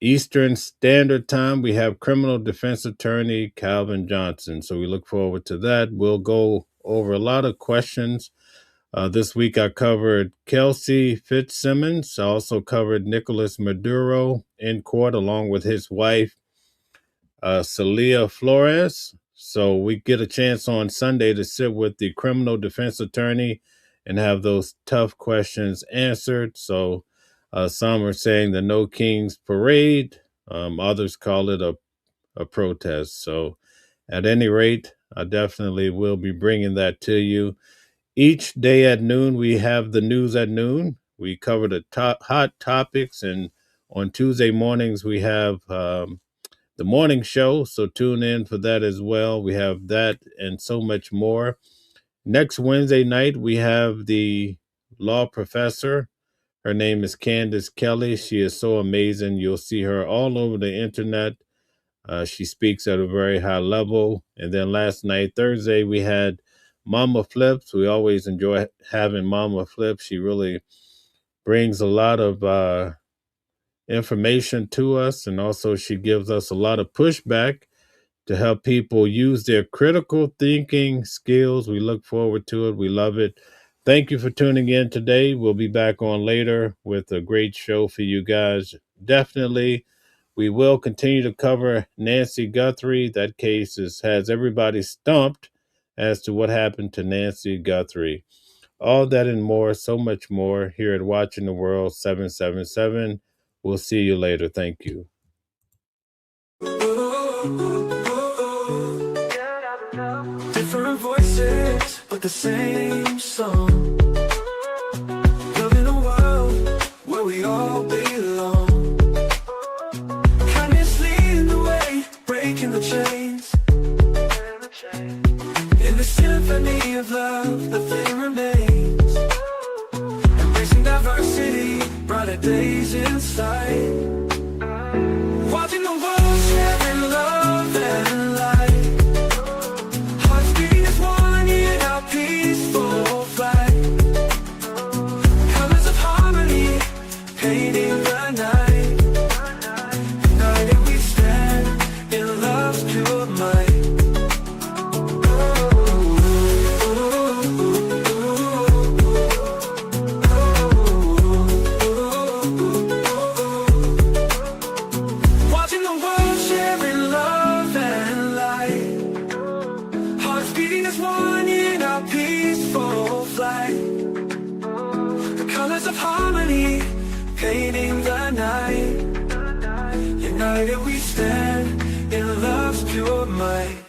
Eastern Standard Time, we have criminal defense attorney Calvin Johnson. So we look forward to that. We'll go over a lot of questions This week I covered Kelsey Fitzsimmons. I also covered Nicolas Maduro in court along with his wife, Celia Flores. So we get a chance on Sunday to sit with the criminal defense attorney and have those tough questions answered. So some are saying the No Kings Parade. Others call it a protest. So at any rate, I definitely will be bringing that to you. Each day at noon, we have the news at noon. We cover the hot topics, and on Tuesday mornings, we have the morning show. So tune in for that as well. We have that and so much more. Next Wednesday night, we have the law professor. Her name is Candace Kelly. She is so amazing. You'll see her all over the internet. She speaks at a very high level. And then last night, Thursday, we had Mama Flips. We always enjoy having Mama Flips. She really brings a lot of information to us. And also she gives us a lot of pushback to help people use their critical thinking skills. We look forward to it. We love it. Thank you for tuning in today. We'll be back on later with a great show for you guys. Definitely, we will continue to cover Nancy Guthrie. That case has everybody stumped as to what happened to Nancy Guthrie. All that and more, so much more here at Watching the World 777. We'll see you later. Thank you. Different voices, but the same song. Loving a world where we all belong. Kindness leading the way, breaking the chains. In the symphony of love, the flame remains. Embracing diversity, brighter days in sight. Watching the world sharing love and light. Hearts beating as one in our peaceful flight. Colors of harmony, painting the night. United we stand in love's pure might. Watching the world sharing love and light. Hearts beating as one in our peaceful flight. The colors of harmony, painting the night. United we stand in love's pure might.